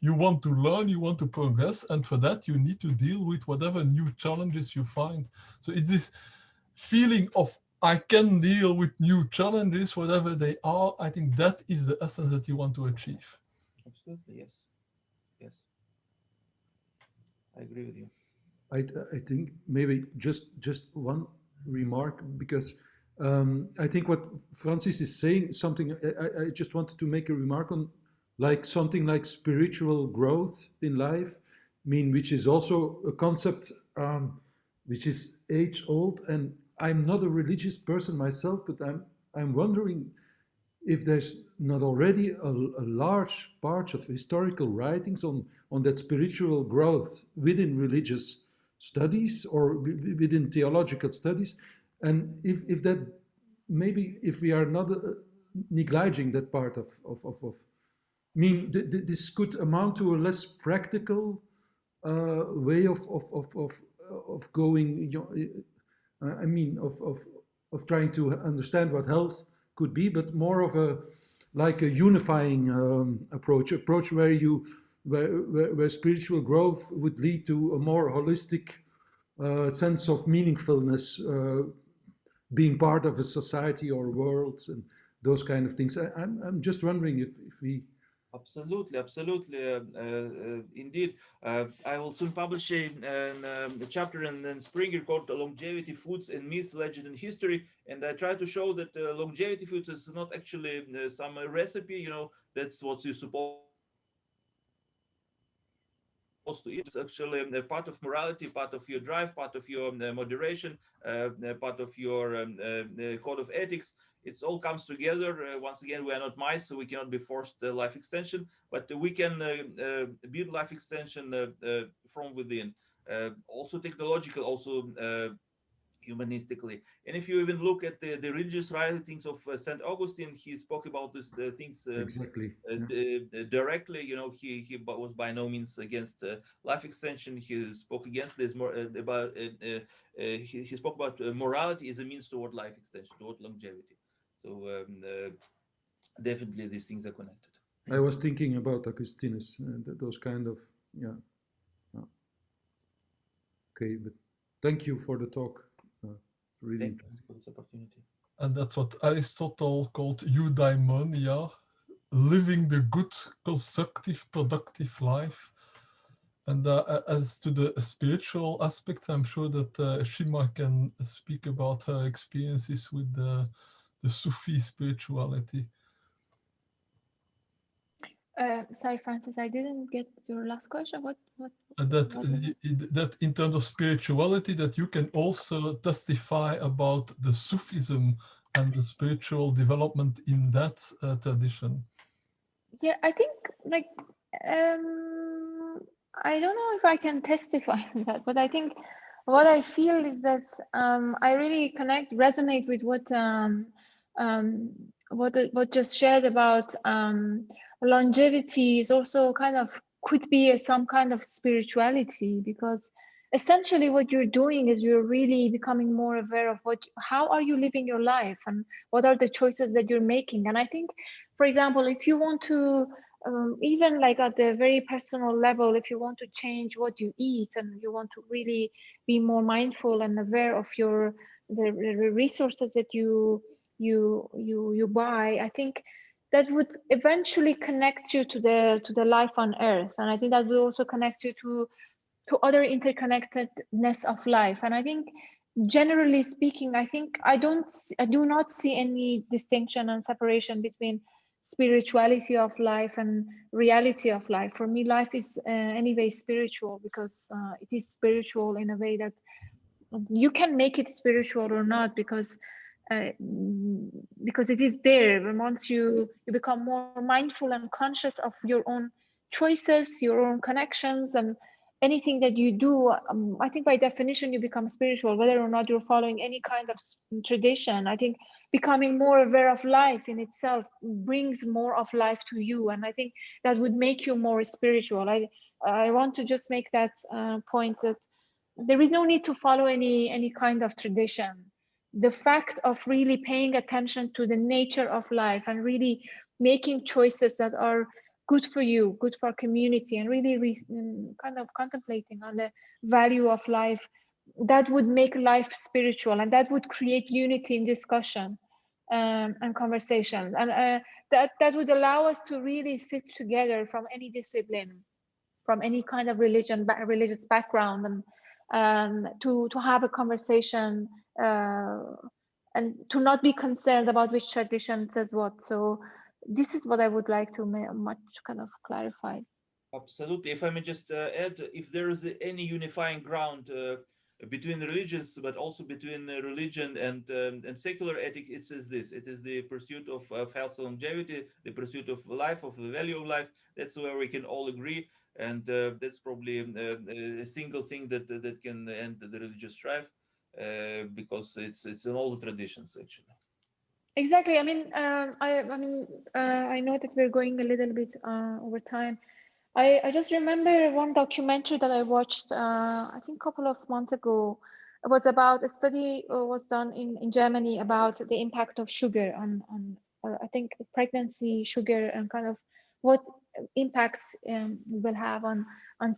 you want to learn, you want to progress, and for that you need to deal with whatever new challenges you find. So it's this feeling of I can deal with new challenges, whatever they are. I think that is the essence that you want to achieve. Absolutely, yes. Yes. I agree with you. I think maybe just one remark, because I think what Francis is saying, something I just wanted to make a remark on, like something like spiritual growth in life, which is also a concept which is age old. And I'm not a religious person myself, but I'm wondering if there's not already a large part of historical writings on that spiritual growth within religious studies or within theological studies, and if that maybe if we are not neglecting that part of this could amount to a less practical way of going. Of trying to understand what health could be, but more of a unifying approach where spiritual growth would lead to a more holistic sense of meaningfulness, being part of a society or world, and those kind of things. I'm just wondering if we. Absolutely, absolutely, indeed. I will soon publish a chapter in Springer called Longevity, Foods and Myths, Legend and History, and I try to show that longevity foods is not actually some recipe, that's what you're supposed to eat. It's actually a part of morality, part of your drive, part of your moderation, part of your code of ethics. It all comes together. Once again, we are not mice, so we cannot be forced life extension, but we can build life extension from within. Also technological, also humanistically. And if you even look at the religious writings of St. Augustine, he spoke about these things Exactly. directly. You know, he was by no means against life extension. He spoke against this more he spoke about morality as a means toward life extension, toward longevity. So definitely these things are connected. I was thinking about Augustinus and those kind of, yeah. Okay, but thank you for the talk. Really Thank you for this opportunity. And that's what Aristotle called eudaimonia, living the good, constructive, productive life. And as to the spiritual aspects, I'm sure that Shima can speak about her experiences with the Sufi spirituality. Sorry, Francis, I didn't get your last question. What that in terms of spirituality, that you can also testify about the Sufism and the spiritual development in that tradition. Yeah, I think like I don't know if I can testify to that, but I think what I feel is that I really resonate with what just shared about longevity is also kind of could be some kind of spirituality, because essentially what you're doing is you're really becoming more aware of how are you living your life and what are the choices that you're making. And I think, for example, if you want to even like at the very personal level, if you want to change what you eat and you want to really be more mindful and aware of the resources that you buy, I think that would eventually connect you to the life on earth. And I think that will also connect you to other interconnectedness of life. And I think generally speaking, I think I do not see any distinction and separation between spirituality of life and reality of life. For me, life is anyway spiritual, because it is spiritual in a way that you can make it spiritual or not, because it is there. And once you become more mindful and conscious of your own choices, your own connections, and anything that you do, I think by definition you become spiritual, whether or not you're following any kind of tradition. I think becoming more aware of life in itself brings more of life to you, and I think that would make you more spiritual. I want to just make that point, that there is no need to follow any kind of tradition. The fact of really paying attention to the nature of life and really making choices that are good for you, good for community, and really kind of contemplating on the value of life, that would make life spiritual, and that would create unity in discussion and conversation. And that would allow us to really sit together from any discipline, from any kind of religious background, and to have a conversation and to not be concerned about which tradition says what. So this is what I would like to much kind of clarify. Absolutely. If I may just add, if there is any unifying ground between religions, but also between religion and secular ethic, it is this. It is the pursuit of health and longevity, the pursuit of life, of the value of life. That's where we can all agree. And that's probably a single thing that can end the religious strife, because it's in all the traditions, actually. Exactly. I mean, I know that we're going a little bit over time. I just remember one documentary that I watched, I think a couple of months ago. It was about a study was done in Germany about the impact of sugar on or I think pregnancy, sugar, and kind of what impacts will have on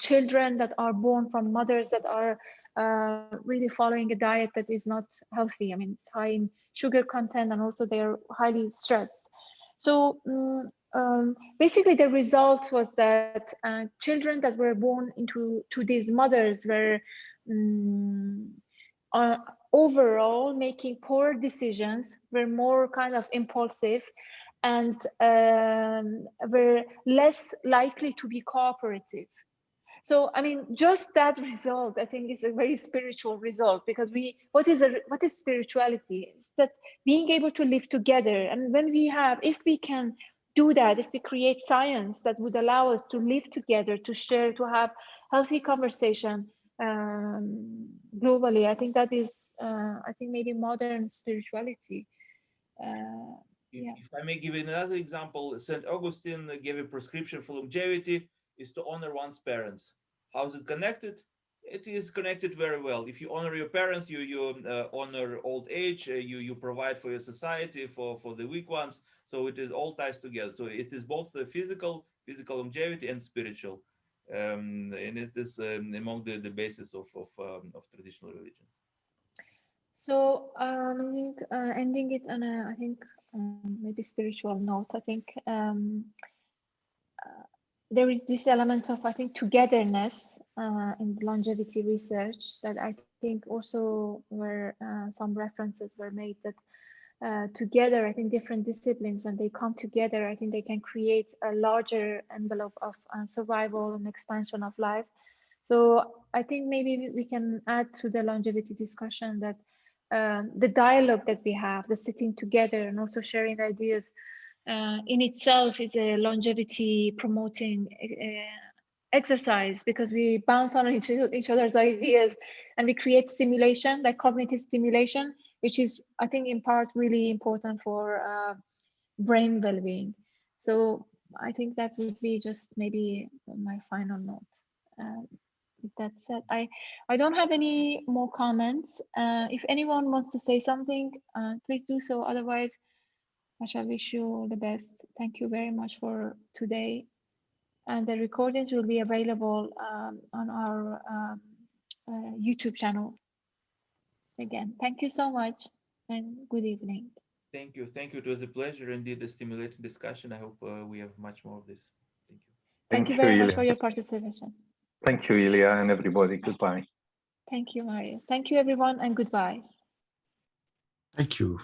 children that are born from mothers that are really following a diet that is not healthy. I mean, it's high in sugar content, and also they're highly stressed. So basically the result was that children that were born to these mothers were overall making poor decisions, were more kind of impulsive, and were less likely to be cooperative. So, I mean, just that result, I think, is a very spiritual result, because what is spirituality? It's that being able to live together. And when if we can do that, if we create science that would allow us to live together, to share, to have healthy conversation, globally. I think that is, I think maybe modern spirituality. Yeah. If I may give another example, St. Augustine gave a prescription for longevity is to honor one's parents. How is it connected? It is connected very well. If you honor your parents, you honor old age, you provide for your society, for the weak ones. So it is all ties together. So it is both physical longevity and spiritual. And it is among the basis of traditional religions. So I think ending it on a, I think maybe spiritual note. I think there is this element of, I think, togetherness in longevity research that I think also where some references were made that together, I think different disciplines, when they come together, I think they can create a larger envelope of survival and expansion of life. So I think maybe we can add to the longevity discussion that the dialogue that we have, the sitting together and also sharing ideas in itself is a longevity promoting exercise, because we bounce on each other's ideas and we create stimulation, like cognitive stimulation, which is, I think, in part really important for brain well-being. So I think that would be just maybe my final note. With that said, I don't have any more comments. If anyone wants to say something, please do so. Otherwise, I shall wish you all the best. Thank you very much for today. And the recordings will be available on our YouTube channel. Again, thank you so much and good evening. Thank you. Thank you. It was a pleasure, indeed, a stimulating discussion. I hope we have much more of this. Thank you. Thank you very much for your participation. Thank you, Ilia, and everybody. Goodbye. Thank you, Marius. Thank you, everyone, and goodbye. Thank you.